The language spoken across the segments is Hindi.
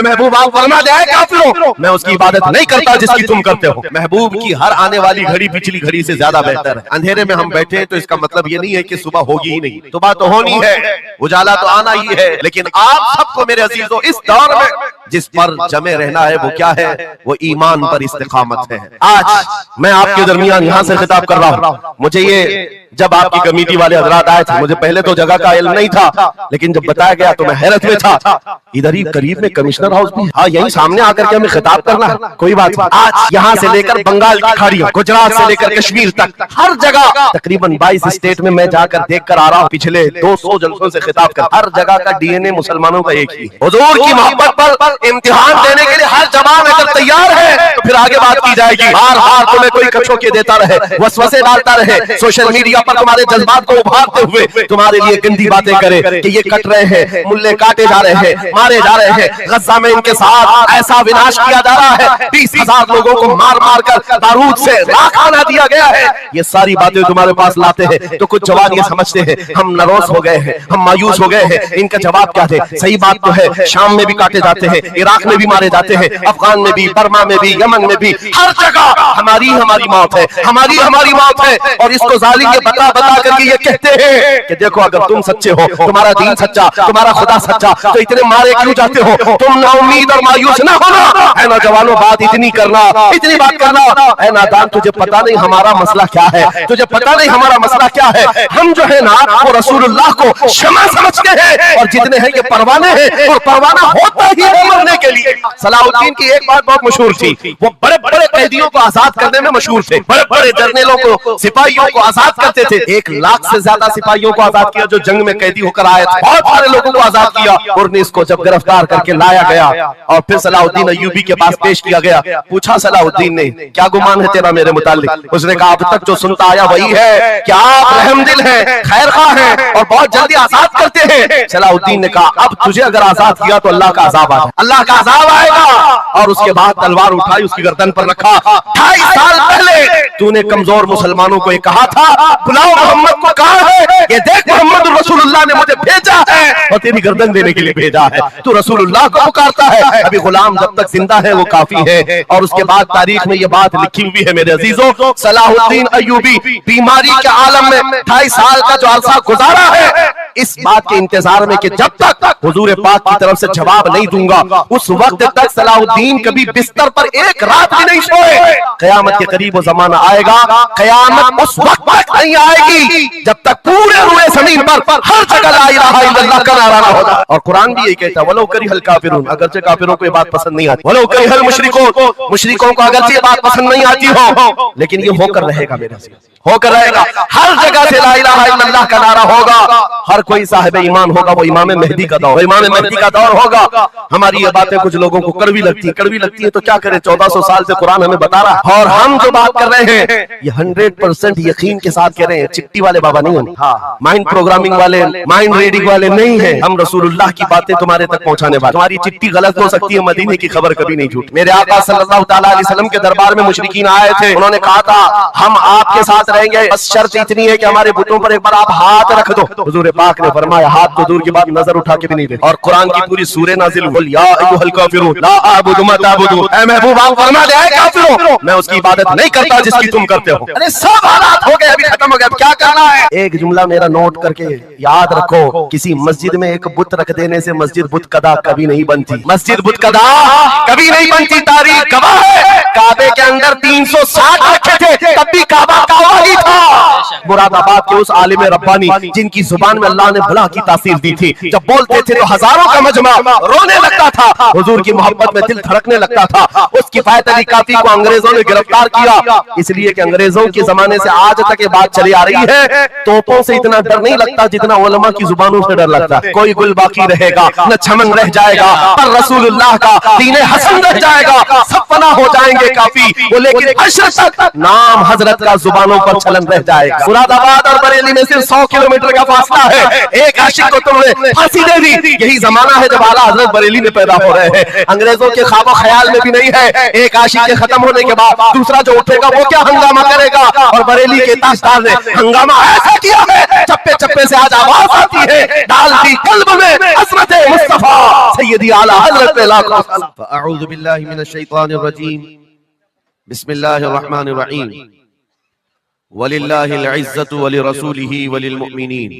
महबूब आप फरमा दे काफिरों, मैं उसकी इबादत नहीं करता जिसकी तुम करते हो। महबूब की हर आने वाली घड़ी पिछली घड़ी से ज्यादा बेहतर है। अंधेरे में हम बैठे हैं तो इसका मतलब ये नहीं है कि सुबह होगी ही नहीं, सुबह तो होनी है, उजाला तो आना ही है। लेकिन आप सबको मेरे अजीजों इस दौर में जिस पर जमे रहना है वो क्या है? वो ईमान पर इस्तिकामत है। आज मैं आपके दरमियान यहां से खिताब कर रहा हूं। मुझे ये जब आपकी कमेटी वाले हजरात आए थे, मुझे पहले तो जगह का इल्म नहीं था, लेकिन जब बताया गया तो मैं हैरत में था। इधर ही करीब में कमिश्नर हाउस भी, हाँ यही सामने आकर के हमें खिताब करना है, कोई बात नहीं। आज यहाँ से लेकर बंगाल की खाड़ियों, गुजरात से लेकर कश्मीर तक हर जगह तकरीबन 22 स्टेट में मैं जाकर देख कर आ रहा हूँ। पिछले 200 जलसों से खिताब कर, हर जगह का डीएनए मुसलमानों का एक ही। हुजूर की मोहब्बत पर इम्तिहान देने के लिए हर जवान अगर तैयार है तो फिर आगे बात की जाएगी। बार बार तुम्हें कोई कचोके देता रहे, वसवसे डालता रहे, सोशल मीडिया पर तुम्हारे जज्बात को उभारते हुए तुम्हारे लिए गंदी बातें करे कि ये कट रहे हैं, मुल्ले काटे जा रहे हैं, मारे जा रहे हैं, गज़ा में इनके साथ ऐसा विनाश किया जा रहा है, 20,000 लोगों को मार मार कर बारूद से राख बना दिया गया है। ये सारी बातें तुम्हारे पास लाते हैं तो कुछ जवान ये समझते हैं हम नरोस हो गए हैं, हम मायूस हो गए हैं, इनका जवाब क्या दे? सही बात तो है, शाम में भी काटे जाते हैं, इराक में भी मारे जाते हैं, अफगान में भी, बर्मा में भी, यमन में भी, हर जगह हमारी मौत है, हमारी मौत है। और इसको जालिम ये बता करके ये कहते हैं कि देखो अगर तुम सच्चे हो, तुम्हारा दीन सच्चा, तुम्हारा खुदा सच्चा, तो इतने मारे क्यों जाते हो? तुम ना उम्मीद और मायूस ना होना है। नौजवानों बात इतनी बात करना है नादान, तुझे पता नहीं हमारा मसला क्या है, तुझे पता नहीं हमारा मसला क्या है। हम जो है ना वो रसूलुल्लाह को शमा समझते हैं और जितने हैं ये परवाने हैं, और परवाना होता ही है मरने के लिए। सलाहुद्दीन की एक बात बहुत मशहूर थी, वो बड़े बड़े कैदियों को आजाद करने में मशहूर थे, बड़े बड़े जर्नलों को, सिपाहियों को आजाद करते थे। 1 लाख से ज्यादा सिपाहियों को आजाद किया जो जंग में कैदी होकर आए थे, बहुत सारे लोगों को आजाद किया। और इसको जब गिरफ्तार करके लाया गया और फिर सलाहुद्दीन अय्यूबी के पास पेश किया गया, पूछा सलाहुद्दीन ने क्या गुमान है तेरा मेरे मुताल्लिक? उसने कहा अब तक जो सुनता आया वही है कि आप रहमदिल हैं, खैरखा हैं और बहुत जल्दी आजाद करते हैं। सलाहुद्दीन ने कहा अब तुझे अगर आजाद किया तो अल्लाह का अजाब आएगा, अल्लाह का अजाब आएगा। और उसके बाद तलवार उठाई, उसकी गर्दन पर रखा। 2.5 साल पहले तूने कमजोर मुसलमानों को कहा था बुलाओ मोहम्मद को, कहा है ये देख मोहम्मद रसूलुल्लाह ने मुझे भेजा है और तेरी गर्दन देने के लिए भेजा है, तू रसूलुल्लाह को पुकारता है। अभी गुलाम जब तक जिंदा है वो काफी है। और उसके बाद तारीख में ये बात लिखी हुई है मेरे अजीजों, सलाहुद्दीन अय्यूबी बीमारी के आलम में 2.5 साल का जो अरसा गुजारा है, इस बात के इंतजार में कि जब तक हुजूर पाक की तरफ से जवाब नहीं दूंगा उस वक्त तक सलाहुद्दीन कभी बिस्तर पर एक रात भी नहीं सोए। कयामत के करीब वो जमाना आएगा, कयामत उस वक्त तक नहीं आएगी जब तक पूरे रुए जमीन पर हर जगह ला इलाहा इल्लल्लाह का नारा ना होगा। और कुरान भी ये कहता है वलो करिहल काफिरून, अगरचे काफिरों को ये बात पसंद नहीं आती, वलो करिहल मुशरिकों को अगरचे ये बात पसंद नहीं आती हो, लेकिन ये होकर रहेगा मेरे से, होकर रहेगा। हर जगह से ला इलाहा इल्लल्लाह का नारा होगा। हर कोई साहिब ईमान होगा, वो इमाम मेहदी का दौर, इमाम मेहदी का दौर होगा। हमारी ये बातें कुछ लोगों को कड़वी लगती है तो क्या करें, 1400 साल से कुरान हमें बता रहा है। और हम जो बात कर रहे हैं ये 100% यकीन के साथ कह रहे हैं, चिट्ठी वाले बाबा नहीं होने, हाँ माइंड प्रोग्रामिंग वाले, माइंड रीडिंग वाले नहीं है। हम रसूलुल्लाह की बातें तुम्हारे तक पहुंचाने वाले। तुम्हारी चिट्ठी गलत हो सकती है, मदीने की खबर कभी नहीं झूठ। मेरे आका सल्लल्लाहु तआला अलैहि वसल्लम के दरबार में मुशरिकीन आए थे, उन्होंने कहा था हम आपके साथ रहेंगे, बस शर्त इतनी है कि हमारे बुतों पर एक बार आप हाथ रख दो। हुजूर पाक ने फरमाया हाथ तो दूर की बात, नजर उठा के भी नहीं दे। और कुरान की पूरी सूरह नाजिल हुई, या अय्युहल काफिरून ला अअबुदु मा ताबुदू, ऐ महबूब आप फरमा दे काफिरों मैं उसकी इबादत नहीं करता जिसकी तुम करते हो। अरे सब हालात हो गए, अभी खत्म हो गया, अब क्या करना है? एक जुमला मेरा नोट करके याद रखो, किसी मस्जिद में एक बुत रख देने से मस्जिद बुत कदा कभी नहीं बनती, मस्जिद बुत कदा कभी नहीं बनती। तारीख गवाह है, काबे के अंदर 360 रखे थे, तब भी काबा काबा ही था। मुरादाबाद के उस आलिम रब्बानी जिनकी जुबान में अल्लाह ने भला की तासीर दी थी, जब बोलते थे तो हजारों का मजमा रोने लगता था, हुजूर की मोहब्बत में दिल धड़कने लगता था। उस किफायत अली काफी को अंग्रेजों ने गिरफ्तार किया, इसलिए कि अंग्रेजों के जमाने से आज तक ये बात चली आ रही है, तोपों से इतना डर नहीं लगता जितना उलमा की जुबानों से डर लगता है। कोई गुल बाकी रहेगा न चमन रह जाएगा, पर रसूलुल्लाह का दीन हसन रह जाएगा, सब फना हो जाएंगे काफी वो, लेकिन अशर तक नाम हजरत का जुबानों पर पर चलन रह जाएगा। मुरादाबाद और बरेली में सिर्फ 100 किलोमीटर का फासला है। एक आशिक को तुमने फांसी दे दी। यही जमाना है जब आला हजरत बरेली में पैदा हो रहे हैं। अंग्रेजों के ख्वाब ख्याल में भी नहीं है एक आशिक के खत्म होने के बाद दूसरा जो उठेगा वो क्या हंगामा करेगा। और बरेली के ताजदार ने हंगामा ऐसा किया है, चप्पे चप्पे से आज आवाज आती है, डाल दी कल्ब में हज़रत मुस्तफा सैयदी आला हज़रत लाखों। अऊज़ु बिल्लाहि मिनश शैतानिर रजीम, बिस्मिल्लाहिर रहमानिर रहीम। वलिल्लाहिल इज़्ज़तु वलिरसूलिही वलिलमुमिनीन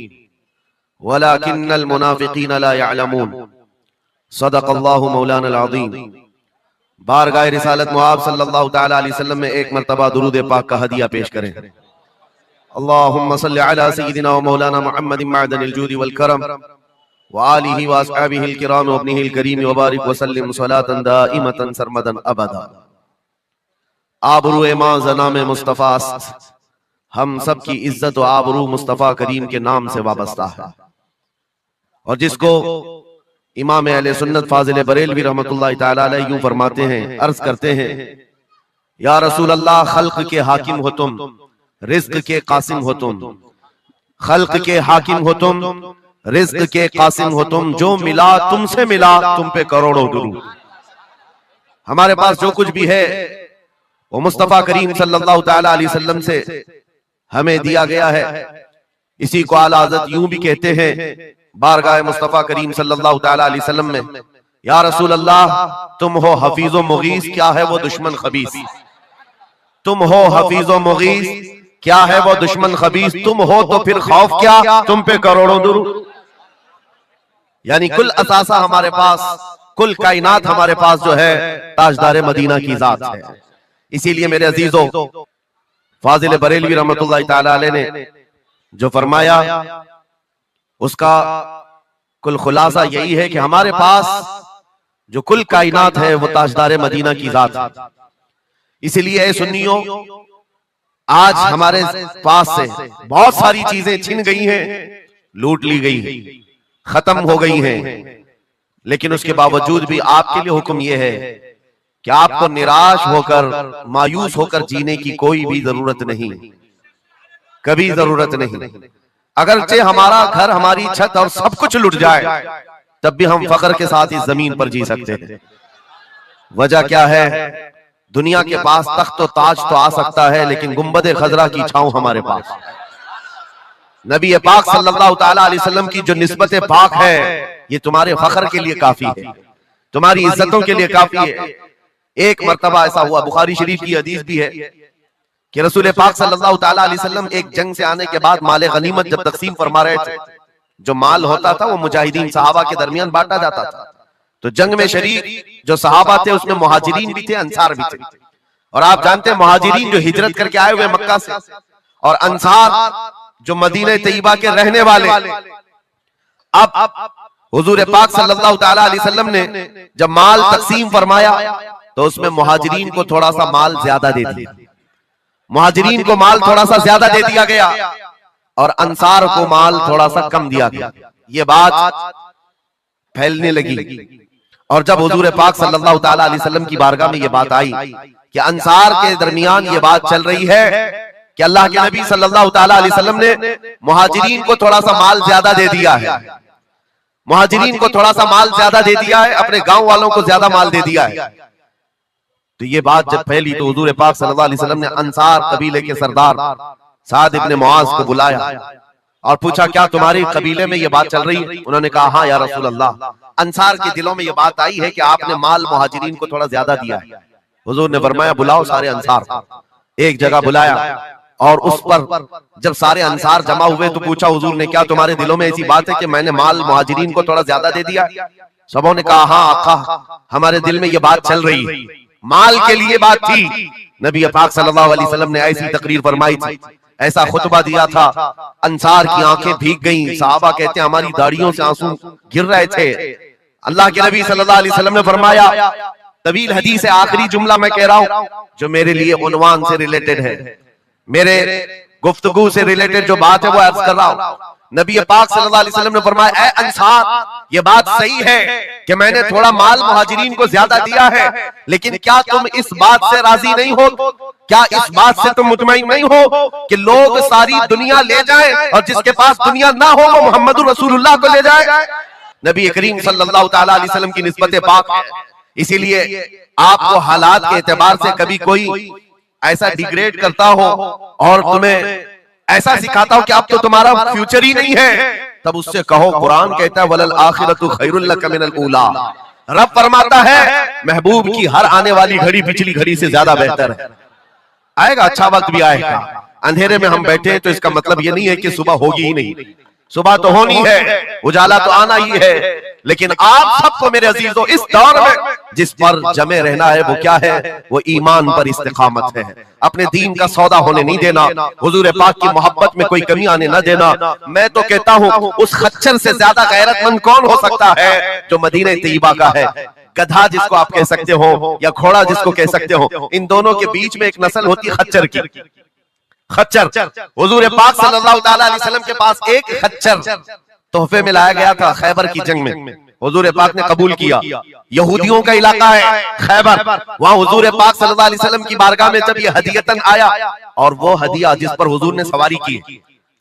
वलाकिन्नल मुनाफिकीन ला यअलमून। सदक़ल्लाहु मौलाना अज़ीम। बारगाह रिसालत मुआब सल्लल्लाहु तआला अलैहि वसल्लम में एक मर्तबा दुरूद पाक का हदिया पेश करें। अल्लाहुम्मा सल्लि अला सय्यिदिना व मौलाना मुहम्मदिन मअदनिल जूदि वल करम व आलिहि व अस्हाबिहिल किराम व इब्निहिल करीम व बारिक व सल्लिम सलातन दाइमतन सरमदन अबदा। आबरू मां ज़नाम मुस्तफ़ा, हम सब की इज्जत व आबरू मुस्तफ़ा करीम के नाम से वाबस्ता है। और जिसको इमाम अहले सुन्नत फाजिल बरेलवी रहमतुल्लाह तआला अलैह यूं फरमाते हैं, अर्ज करते हैं, या रसूल अल्लाह, खल्क के हाकिम हो तुम, रिज़्क के कासिम हो तुम। खल्क के हाकिम हो तुम, रिज़्क के कासिम हो तुम। जो मिला तुमसे मिला, तुम पे करोड़ों दुरूद। हमारे पास जो कुछ भी है वो मुस्तफ़ा करीम सल्लल्लाहु तआला अलैहि वसल्लम से हमें दिया गया है। इसी को आला हज़रत यूं भी कहते हैं बारगाह मुस्तफ़ा करीम सल्लल्लाहु तआला अलैहि वसल्लम में, या रसूल अल्लाह, तुम हो हफीज़ो मुगीस, क्या है वो दुश्मन खबीस। तुम हो हफीज़ो मुगीस, क्या है वो दुश्मन खबीस। तुम हो तो फिर खौफ क्या, तुम पे करोड़ों दुरूद। यानी कुल असासा हमारे पास, कुल कायनात हमारे पास जो है ताजदार मदीना की जात है। इसीलिए मेरे अजीजों, फाजिल बरेलवी रहमतुल्लाह तआला अलैह ने जो फरमाया उसका कुल खुलासा यही है कि हमारे पास जो कुल कायनात है वो ताजदार मदीना की जात है। इसलिए ए सुन्नियों, आज हमारे पास से बहुत सारी चीजें छिन गई हैं, लूट ली गई हैं, खत्म हो गई हैं, लेकिन उसके बावजूद भी आपके लिए हुक्म यह है कि आपको निराश होकर, मायूस होकर जीने की कोई भी जरूरत नहीं, कभी जरूरत नहीं। अगरचे हमारा घर, हमारी छत और सब कुछ लुट जाए, तब भी हम फख्र के साथ इस जमीन पर जी सकते हैं। वजह क्या है? दुनिया के पास तख्त और ताज तो आ सकता है, लेकिन गुंबद खजरा की छांव हमारे पास। नबी पाक सल्लल्लाहु तआला अलैहि वसल्लम की जो निस्बत पाक है, ये तुम्हारे फख्र के लिए काफी है, तुम्हारी इज्जतों के लिए काफी है। एक मर्तबा ऐसा हुआ, बुखारी शरीफ की हदीस भी है कि रसूल पाक सल्लल्लाहु तआला अलैहि वसल्लम एक जंग से आने के बाद माल गनीमत जब तकसीम फरमा रहे थे, जो माल होता था वो मुजाहिदीन सहाबा के दरमियान बांटा जाता था। तो जंग में शरीक जो सहाबा थे उसमें मुहाजिरीन भी थे, अंसार भी थे। और आप जानते हैं मुहाजिरीन जो हिजरत करके आए हुए मक्का से, और अंसार जो मदीना तैयबा के रहने वाले। अब हुजूर पाक सल्लल्लाहु तआला अलैहि वसल्लम ने जब माल तकसीम फरमाया तो उसमें मुहाजिरीन को थोड़ा सा माल ज्यादा दे दिया, मुहाजिरीन को माल थोड़ा सा ज्यादा दे दिया गया और अंसार को माल थोड़ा सा कम दिया गया। ये बात फैलने लगी और जब हुजूर पाक सल्लल्लाहु तआला अलैहि वसल्लम की बारगाह में ये बात आई कि अंसार के दरमियान ये बात चल रही है कि अल्लाह के नबी सल्लल्लाहु तआला अलैहि वसल्लम ने मुहाजिरीन को थोड़ा सा माल ज्यादा दे दिया है, मुहाजिरीन को थोड़ा सा माल ज्यादा दे दिया है, अपने गांव वालों को ज्यादा माल दे दिया है। तो ये बात जब फैली तो हुजूर पाक सल्लल्लाहु अलैहि वसल्लम ने अंसार कबीले के सरदार साद इब्ने मुआज को बुलाया और पूछा, क्या तुम्हारे कबीले में ये बात चल रही है? उन्होंने कहा, हाँ या रसूल अल्लाह, अंसार के दिलों में ये बात आई है कि आपने माल मुहाजिरीन को थोड़ा ज्यादा दिया है। हुजूर ने फरमाया, बुलाओ सारे अंसार। एक जगह बुलाया और उस पर जब सारे अंसार जमा हुए तो पूछा हुजूर ने, क्या तुम्हारे दिलों में ऐसी बात है कि मैंने माल मुहाजिरीन को थोड़ा ज्यादा दे दिया? सबों ने कहा, हाँ आका, हमारे दिल में ये बात चल रही है, माल के लिए बात थी। नबी पाक सल्लल्लाहु अलैहि वसल्लम ने ऐसी तकरीर फरमाई थी, ऐसा खुतबा दिया था, अंसार की आंखें भीग गईं। सहाबा कहते हैं हमारी दाढ़ियों से आंसू गिर रहे थे। अल्लाह के नबी सल्लल्लाहु अलैहि वसल्लम ने फरमाया, तवील हदीस है, आखिरी जुमला मैं कह रहा हूं जो मेरे लिए उन्वान से रिलेटेड है, मेरे गुफ्तगू से रिलेटेड जो बात है वो अर्ज कर रहा हूं। नबी पाक सल्लल्लाहु अलैहि वसल्लम ने फरमाया, ऐ अंसार, ये बात सही है कि मैंने थोड़ा माल मुहाजिरीन को ज्यादा दिया है, लेकिन क्या तुम इस बात से राजी नहीं हो? क्या इस बात से तुम मुतमईन नहीं हो कि लोग सारी दुनिया ले जाएं और जिसके पास दुनिया ना हो वो मोहम्मदुर रसूलुल्लाह को ले जाए? नबी करीम सल्लल्लाहु ताला अलैहि वसल्लम की निस्बत पाक है, इसीलिए आपको हालात के एतबार से कभी कोई ऐसा डिग्रेड करता हो और तुम्हें ऐसा सिखाता हो कि अब तो तुम्हारा फ्यूचर ही नहीं है, तब उससे कहो कुरान कहता है वलल आखिरतु खैरुल लक मिनल ऊला। रब फरमाता है महबूब की हर आने वाली घड़ी पिछली घड़ी से ज्यादा बेहतर है। आएगा, अच्छा वक्त भी आएगा। अंधेरे में हम बैठे तो इसका मतलब ये नहीं है कि सुबह होगी ही नहीं, सुबह तो होनी है, उजाला तो आना ही है, लेकिन आप सबको मेरे अजीजों इस दौर में जिस पर जमे रहना है वो क्या है? वो ईमान पर इस्तिकामत है। अपने दीन का सौदा होने नहीं देना, हुजूर पाक की मोहब्बत में कोई कमी आने न देना। मैं तो कहता हूँ उस खच्चर से ज्यादा गैरतमंद कौन हो सकता है जो मदीने तैयबा का है। गधा जिसको आप कह सकते हो या घोड़ा जिसको कह सकते हो, इन दोनों के बीच में एक नस्ल होती है खच्चर की। खच्चर हुजूर पाक सल्लल्लाहु ताला अलैहि वसल्लम के पास एक खच्चर तोहफे में लाया गया था खैबर की जंग में। हुजूर पाक ने कबूल किया। यहूदियों का इलाका है खैबर, वहां हुजूर पाक सल्लल्लाहु अलैहि वसल्लम की बारगाह में जब ये हदियतन आया, और वो हदिया जिस पर हुजूर ने सवारी की,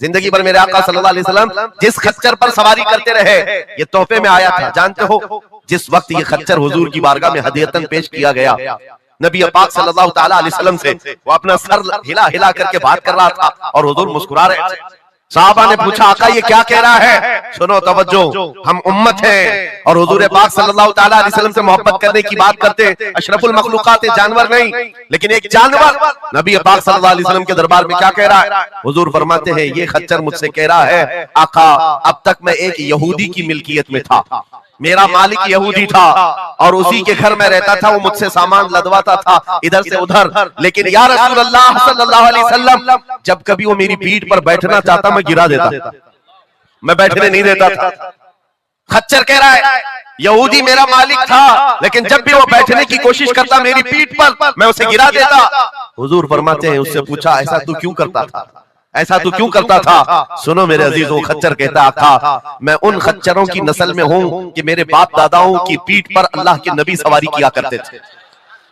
जिंदगी भर मेरे आका सल्लल्लाहु अलैहि वसल्लम जिस खच्चर पर सवारी करते रहे, ये तोहफे में आया था। जानते हो जिस वक्त ये खच्चर हुजूर की बारगाह में हदियतन पेश किया गया, नबी पाक सल्लल्लाहु ताला अलैहि वसल्लम से वो अपना सर हिला हिला करके बात कर रहा था और हुजूर मुस्कुरा रहे थे। साहबा ने पूछा आका ये क्या कह रहा है? सुनो तवज्जो, हम उम्मत हैं और हुजूर पाक सल्लल्लाहु ताला अलैहि वसल्लम से मोहब्बत करने की बात करते, अशरफुल मखलूकात जानवर नहीं, लेकिन एक जानवर नबी पाक सल्लल्लाहु अलैहि वसल्लम के दरबार में क्या कह रहा है? हुजूर फरमाते हैं ये खच्चर मुझसे कह रहा है आका अब तक मैं एक यहूदी की मिल्कियत में था, मेरा मालिक यहूदी था और उसी के घर में रहता था, वो मुझसे सामान लदवाता था इधर से उधर, लेकिन या रसूल अल्लाह सल्लल्लाहु अलैहि वसल्लम जब कभी वो मेरी पीठ पर बैठना चाहता मैं गिरा देता, मैं बैठने नहीं देता था। खच्चर कह रहा है यहूदी मेरा मालिक था, लेकिन जब भी वो बैठने की कोशिश करता मेरी पीठ पर मैं उसे गिरा देता। हुजूर फरमाते हैं उससे पूछा ऐसा तू क्यों करता था, ऐसा तू क्यों करता था? सुनो मेरे अजीजों, खच्चर कहता था मैं उन खच्चरों की नस्ल में हूं कि मेरे बाप दादाओं की पीठ पर अल्लाह के नबी सवारी किया करते थे,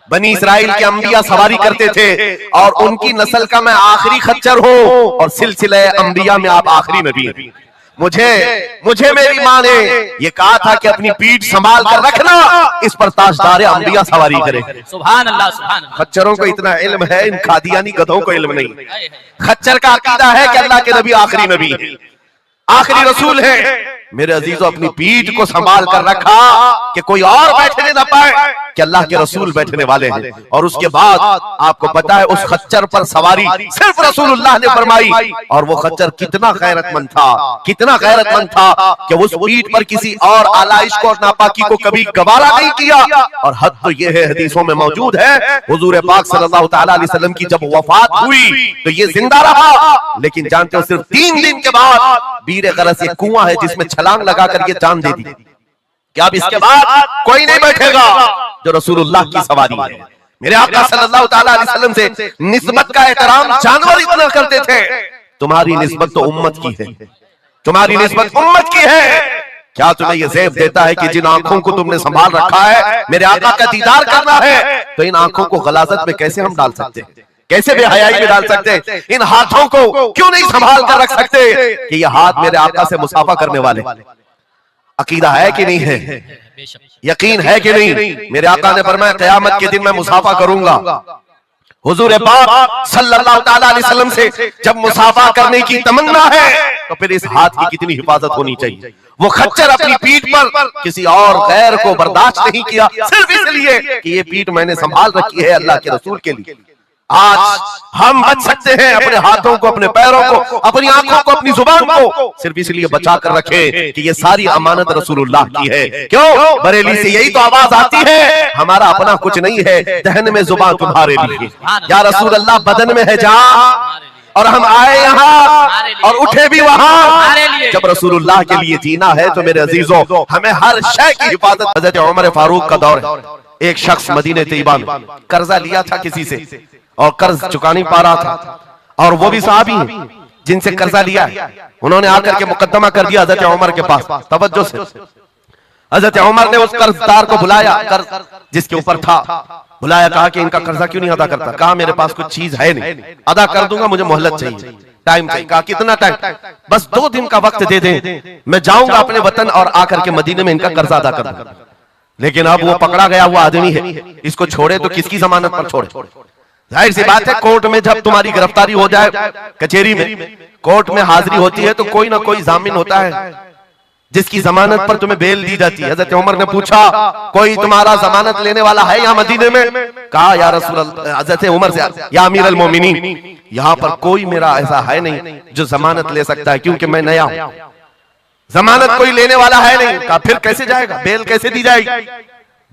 बनी इस्राइल के अंबिया सवारी करते थे और उनकी नस्ल का मैं आखिरी खच्चर हूं और सिलसिले अंबिया में आप आखिरी नबी हैं। मुझे मेरी माँ ने ये कहा था कि अपनी पीठ संभाल कर रखना, इस पर ताजदार अंबिया सवारी करे। सुभान अल्लाह, सुभान अल्लाह। खच्चरों को इतना इल्म है, इन कादियानी गधों को इल्म नहीं। खच्चर का अकीदा है कि अल्लाह के नबी आखिरी नबी है, आखिरी रसूल है। मेरे अजीजों अपनी पीठ को संभाल कर रखा कि कोई और बैठने न पाए, कि अल्लाह के रसूल बैठने वाले हैं। और उसके बाद आपको पता है उस खच्चर पर सवारी सिर्फ रसूलुल्लाह ने फरमाई, और वो खच्चर कितना गैरतमंद था, कितना गैरतमंद था कि उस पीठ पर किसी और आलाइश को और नापाकी को कभी गवारा नहीं किया। और हद तो ये है हदीसों में मौजूद है हुजूर पाक सल्लल्लाहु ताला अलैहि वसल्लम की जब वफात हुई तो ये जिंदा रहा, लेकिन जानते हो सिर्फ 3 दिन के बाद बीरे गरस एक कुआं है जिसमें छलांग लगाकर ये जान दे दी कि अब इसके बाद कोई नहीं बैठेगा जो रसूलुल्लाह की सवारी है। मेरे आका सल्लल्लाहु ताला अलैहि वसल्लम से निस्बत का एहतराम जानवर इतना करते थे, तुम्हारी निस्बत तो उम्मत की है, तुम्हारी निस्बत उम्मत की है। क्या तुम्हें यह ज़ेब देता है कि जिन आंखों को तुमने संभाल रखा है मेरे आका का दीदार करना है, तो इन आंखों को गलाजत में कैसे हम डाल सकते हैं, कैसे बेहयाई में डाल सकते हैं? इन हाथों को क्यों नहीं संभाल कर रख सकते कि ये हाथ मेरे आका से मुसाफा करने वाले? अकीदा है कि नहीं है, यकीन है कि नहीं? मेरे आका ने फरमाया क़यामत के दिन मैं मुसाफा करूंगा। हुजूर पाक सल्लल्लाहु ताला अलैहि वसल्लम से जब मुसाफा करने की तमन्ना है तो फिर इस हाथ की कितनी हिफाजत होनी चाहिए। वो खच्चर अपनी पीठ पर किसी और गैर को बर्दाश्त नहीं किया, सिर्फ इसलिए कि ये पीठ मैंने संभाल रखी है अल्लाह के रसूल के लिए। आज हम बच सकते हैं अपने हाथों को, अपने पैरों को, अपनी आंखों को, अपनी जुबान को सिर्फ इसलिए बचा कर रखें कि ये सारी अमानत रसूलुल्लाह की है। क्यों? बरेली से यही तो आवाज आती है हमारा अपना कुछ नहीं है, दहन में जुबान तुम्हारे लिए। या रसूल अल्लाह बदन में है जान, और हम आए यहाँ और उठे भी वहां। जब रसूलुल्लाह के लिए जीना है तो मेरे अजीजों हमें हर शय की हिफाजत। हज़रत उमर फारूक का दौर है, एक शख्स मदीने तैयबा में कर्जा लिया था किसी से और कर्ज चुका नहीं पा रहा था, और वो भी सहाबी है जिनसे कर्जा लिया है, उन्होंने आकर के मुकदमा कर दिया हजरत उमर के पास। तवज्जो से, हजरत उमर ने उस कर्जदार को बुलाया, कर्ज जिसके ऊपर था, बुलाया, कहा कि इनका कर्जा क्यों नहीं अदा करता? कहा मेरे पास कुछ चीज है नहीं, अदा कर दूंगा, मुझे मोहलत चाहिए, टाइम चाहिए। कहा कितना टाइम? बस 2 दिन का वक्त दे दें, मैं जाऊंगा अपने वतन और आकर के मदीने में इनका कर्जा अदा कर दूंगा। लेकिन अब वो पकड़ा गया हुआ आदमी है, इसको छोड़े तो किसकी जमानत पर छोड़े? जाहिर सी बात है, कोर्ट में जब तुम्हारी गिरफ्तारी हो जाए, कचहरी में, कोर्ट में हाजिरी होती है, तो कोई ना कोई जामिन होता है जिसकी जमानत पर तुम्हें बेल दी जाती है। हजरत उमर ने पूछा, कोई तुम्हारा जमानत लेने वाला है यहाँ मदीने में? कहा या रसूल अल्लाह, हजरत उमर से, या अमीर अल मोमिनीन, यहाँ पर कोई मेरा ऐसा है नहीं जो जमानत ले सकता है, क्योंकि मैं नया हूं, जमानत कोई लेने वाला है नहीं। कहा फिर कैसे जाएगा, बेल कैसे दी जाएगी?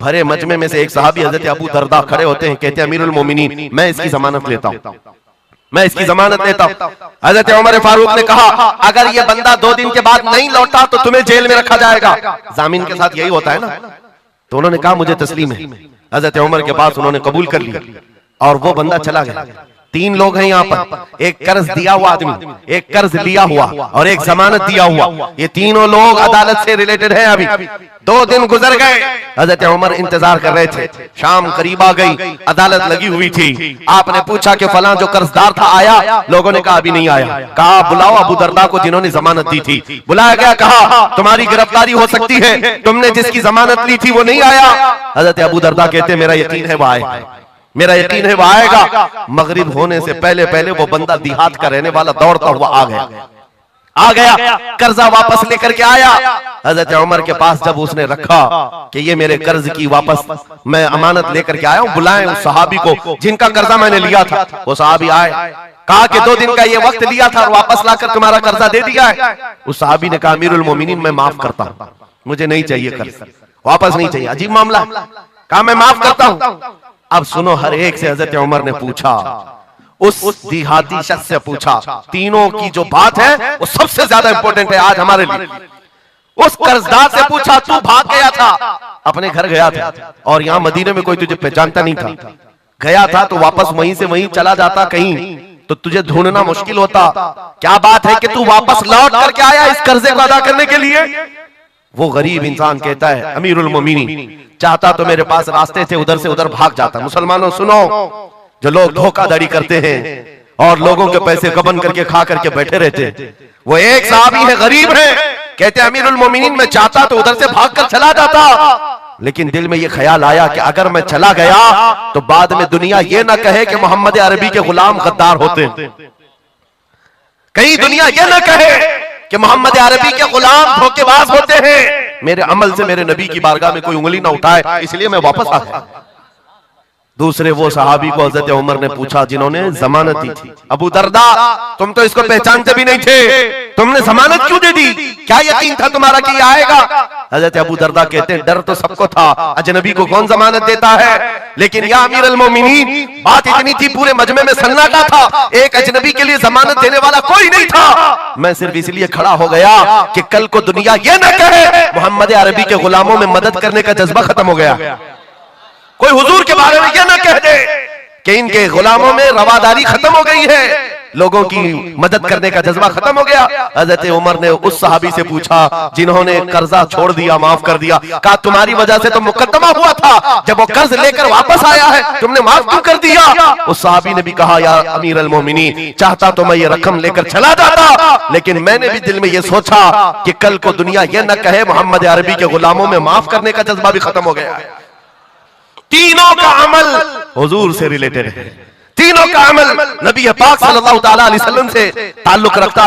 भरे मजमे में से एक सहाबी हजरत अबू दरदा खड़े होते हैं, कहते हैं अमीरुल मोमिनीन, मैं इसकी जमानत लेता हूं, मैं इसकी जमानत लेता हूं। हजरत उमर फारूक ने कहा, अगर ये बंदा 2 दिन के बाद नहीं लौटा तो तुम्हें जेल में रखा जाएगा। जामीन के साथ यही होता है ना। तो उन्होंने कहा मुझे तस्लीम है। हजरत उमर के पास उन्होंने कबूल कर लिया और वो बंदा चला गया। 3 लोग हैं यहाँ पर, एक कर्ज दिया हुआ आदमी, एक कर्ज लिया हुआ और एक जमानत दिया हुआ। ये तीनों लोग अदालत से रिलेटेड हैं। अभी 2 दिन गुजर गए, हजरत उमर इंतजार कर रहे थे। शाम करीब आ गई, अदालत लगी हुई थी। आपने पूछा कि फलां जो कर्जदार था आया? लोगों ने कहा अभी नहीं आया। कहा बुलाओ अबू दरदा को जिन्होंने जमानत दी थी। बुलाया गया, कहा तुम्हारी गिरफ्तारी हो सकती है, तुमने जिसकी जमानत ली थी वो नहीं आया। हजरत अबू दरदा कहते मेरा यकीन है वो आएगा, मेरा यकीन है वो आएगा। मगरिब होने से पहले पहले वो बंदा देहात का रहने वाला दौड़ता हुआ आ गया, कर्जा वापस लेकर के आया। हजरत उमर के पास जब उसने रखा कि ये मेरे कर्ज की वापस मैं अमानत लेकर के आया हूं, बुलाएं उस सहाबी को जिनका कर्जा मैंने लिया था। वो सहाबी आए, कहा कि 2 दिन का ये वक्त लिया था और वापस लाकर तुम्हारा कर्जा दे दिया है। उस सहाबी ने कहा अमीरुल मोमिनीन, मैं माफ करता हूं, मुझे नहीं चाहिए कर्ज, वापस नहीं चाहिए। अजीब मामला। कहा मैं माफ करता हूं। अब सुनो, हर एक से हजरत उमर ने पूछा, उस देहाती शख्स से पूछा, तीनों की जो बात है वो सबसे ज्यादा इंपॉर्टेंट है आज हमारे लिए। उस कर्जदार से पूछा, तू भाग गया था, अपने घर गया था और यहाँ मदीने में कोई तुझे पहचानता नहीं था, गया था तो वापस वहीं से वहीं चला जाता कहीं तो तुझे ढूंढना मुश्किल होता। क्या बात है कि तू वापस लौट करके आया इस कर्जे को अदा करने के लिए? वो गरीब इंसान कहता है अमीरुल मोमिनीन, चाहता तो मेरे पास रास्ते थे, उधर से उधर भाग जाता। मुसलमानों सुनो, जो लोग धोखाधड़ी करते हैं और लोगों के पैसे गबन करके खा करके बैठे रहते हैं, वो एक सहाबी है, गरीब है, कहते हैं अमीरुल मोमिनीन, मैं चाहता तो उधर से भागकर चला जाता, लेकिन दिल में ये ख्याल आया कि अगर मैं चला गया तो बाद में दुनिया ये ना कहे कि मोहम्मद अरबी के गुलाम गद्दार होते हैं, कहीं दुनिया ये ना कहे कि मोहम्मद अरबी के गुलाम धोखेबाज होते हैं। मेरे अमल से मेरे नबी की बारगाह में कोई उंगली ना उठाए, इसलिए मैं वापस आ गया। दूसरे वो सहाबी को हजरत उमर ने पूछा जिन्होंने जमानत दी थी, अबू दरदा, तुम तो इसको पहचानते भी नहीं थे, तुमने जमानत क्यों दे दी? क्या यकीन था तुम्हारा कि आएगा? हजरत अबू दरदा कहते हैं डर तो सबको था, अजनबी को कौन जमानत देता है, लेकिन या अमीर अल मोमिनीन, बात इतनी थी पूरे मजमे में सन्नाटा था, एक अजनबी के लिए जमानत देने वाला कोई नहीं था। मैं सिर्फ इसलिए खड़ा हो गया कि कल को दुनिया ये न कहे मोहम्मद अरबी के गुलामों में मदद करने का जज्बा खत्म हो गया, कोई हुजूर के बारे में यह ना कह दे कि इनके गुलामों में रवादारी खत्म हो गई है, लोगों की मदद करने का जज्बा खत्म हो गया। हजरत उमर ने उस सहाबी से पूछा जिन्होंने कर्जा छोड़ दिया, माफ कर दिया, कहा तुम्हारी वजह से तो मुकद्दमा हुआ था, जब वो कर्ज लेकर वापस आया है तुमने माफ क्यों कर दिया? उस सहाबी ने भी कहा या अमीर अल मोमिनीन, चाहता तो मैं ये रकम लेकर चला जाता, लेकिन मैंने भी दिल में ये सोचा कि कल को दुनिया ये न कहे मोहम्मद अरबी के गुलामों में माफ करने का जज्बा भी खत्म हो गया है। तीनों का अमल हुजूर से रिलेटेड है, तीनों का अमल नबी पाक सल्लल्लाहु ताला अलैहि वसल्लम से ताल्लुक रखता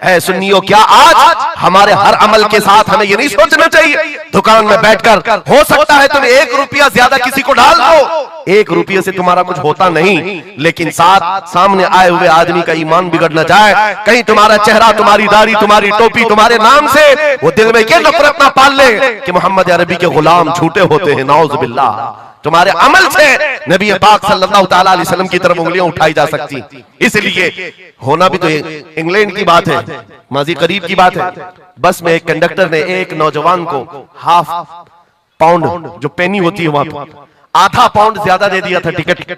है। सुन्नियों, क्या आज हमारे हर अमल के साथ हमें ये नहीं सोचना चाहिए दुकान में बैठकर हो सकता है तुम 1 रुपया ज्यादा किसी को डाल दो, 1 रुपये से तुम्हारा कुछ होता नहीं, लेकिन साथ सामने आए हुए आदमी का ईमान बिगड़ न जाए, कहीं तुम्हारा चेहरा, तुम्हारी दाढ़ी, तुम्हारी टोपी, तुम्हारे नाम से वो दिल में ये नफरत ना पाल ले कि मोहम्मद अरबी के गुलाम झूठे होते हैं, नाउज़ बिल्लाह। तुम्हारे अमल से नबी पाक सल्लल्लाहु ताला अलैहि वसल्लम की तरफ उंगलियां उठाई जा सकती, इसलिए होना भी तो इंग्लैंड की बात है, माजी करीब की बात है। बस में एक कंडक्टर ने एक नौजवान को ½ पाउंड जो पेनी होती है वहां पर आधा पाउंड ज्यादा दे दिया था, टिकट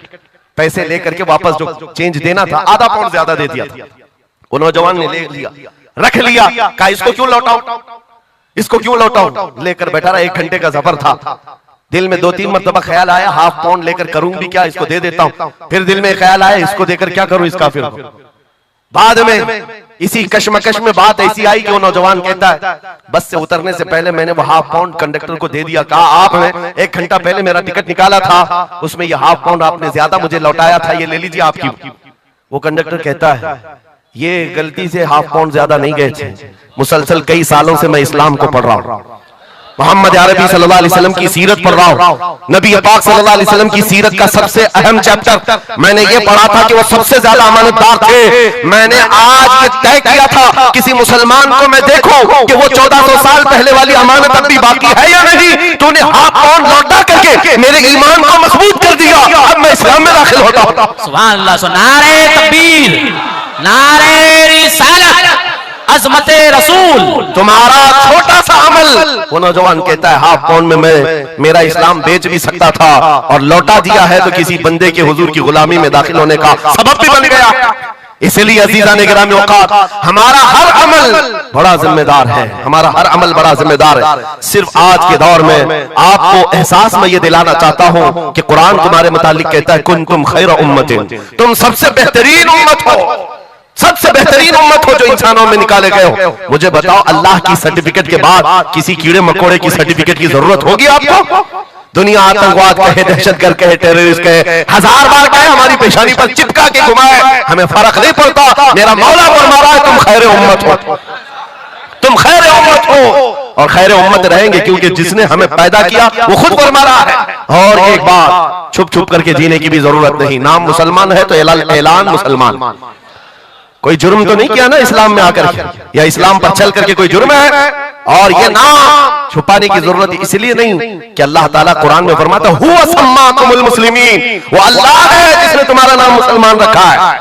पैसे लेकर के वापस जो चेंज देना था आधा पाउंड ज्यादा दे दिया था। वो नौजवान ने ले लिया, रख लिया, कहा इसको क्यों लौटाऊं, इसको क्यों लौटाऊं। लेकर बैठा रहा, 1 घंटे का सफर था। दिल में 2-3 मरतबा ख्याल आया, ½ पाउंड लेकर करूं भी क्या, इसको दे देता हूं। फिर दिल में ख्याल आया, इसको देकर क्या करूं इस काफिर को। बाद में इसी कश्मकश में बात ऐसी आई कि वो नौजवान कहता है, बस से उतरने से पहले मैंने वो ½ पाउंड कंडक्टर को दे दिया। कहा आपने 1 घंटा पहले मेरा टिकट निकाला था, उसमें ये ½ पाउंड आपने ज्यादा मुझे लौटाया था, ये ले लीजिए आपकी। वो कंडक्टर कहता है, ये गलती से ½ पाउंड ज्यादा नहीं गए थे, मुसलसल कई सालों से मैं इस्लाम को पढ़ रहा हूं, मोहम्मद अरबी सल्लल्लाहु अलैहि वसल्लम की सीरत पढ़ रहा हूं। नबी पाक सल्लल्लाहु अलैहि वसल्लम की सीरत का सबसे अहम चैप्टर मैंने ये पढ़ा था कि वो सबसे ज्यादा अमानतदार थे। मैंने आज ये तय किया था, किसी मुसलमान को मैं देखूं कि वो 1400 साल पहले वाली अमानत अब भी बाकी है या नहीं। तूने ½ पाउंड लौटा करके मेरे ईमान को मजबूत कर दिया, अब मैं इस्लाम में दाखिल होता हूं। सुभान अल्लाह। नारे तकबीर, नारे रिसालत, अज़मते रसूल। तुम्हारा छोटा सा अमल, वो नौजवान कहता है, ½ पाउंड में मेरा इस्लाम बेच भी सकता था और लौटा दिया है तो किसी बंदे के हुजूर की गुलामी में दाखिल होने का सबब भी बन गया। इसलिए अजीज़ान गिरामी औकात, हमारा हर अमल बड़ा जिम्मेदार है, हमारा हर अमल बड़ा जिम्मेदार है। सिर्फ आज के दौर में आपको एहसास में ये दिलाना चाहता हूं कि कुरान तुम्हारे मुतालिक कहता है, कुंतुम खैर उम्मतिन, तुम सबसे बेहतरीन उम्मत हो, सबसे बेहतरीन उम्मत हो जो इंसानों में निकाले गए हो। मुझे बताओ, अल्लाह की सर्टिफिकेट के बाद किसी कीड़े मकोड़े की सर्टिफिकेट की जरूरत होगी आपको? दुनिया आतंकवाद कहे, दहशतगर्द कहे, टेररिस्ट कहे, 1000 बार कहे, हमारी पेशानी पर चिपका के घुमाए, हमें फर्क नहीं पड़ता। मेरा मौला फरमा रहा है, तुम खैर उम्मत हो, तुम खैर उम्मत हो और खैर उम्मत रहेंगे, क्योंकि जिसने हमें पैदा किया वो खुद फरमा रहा है। और एक बात, छुप छुप करके जीने की भी जरूरत नहीं। नाम मुसलमान है तो ऐलान मुसलमान। कोई जुर्म तो नहीं किया ना इस्लाम में आकर के, या इस्लाम पर चल करके कोई जुर्म है। और ये नाम छुपाने की जरूरत इसलिए नहीं कि अल्लाह ताला कुरान में फरमाता है, हुवा सम्माकुमुल मुस्लिमीन, वो अल्लाह है जिसने तुम्हारा नाम मुसलमान रखा है,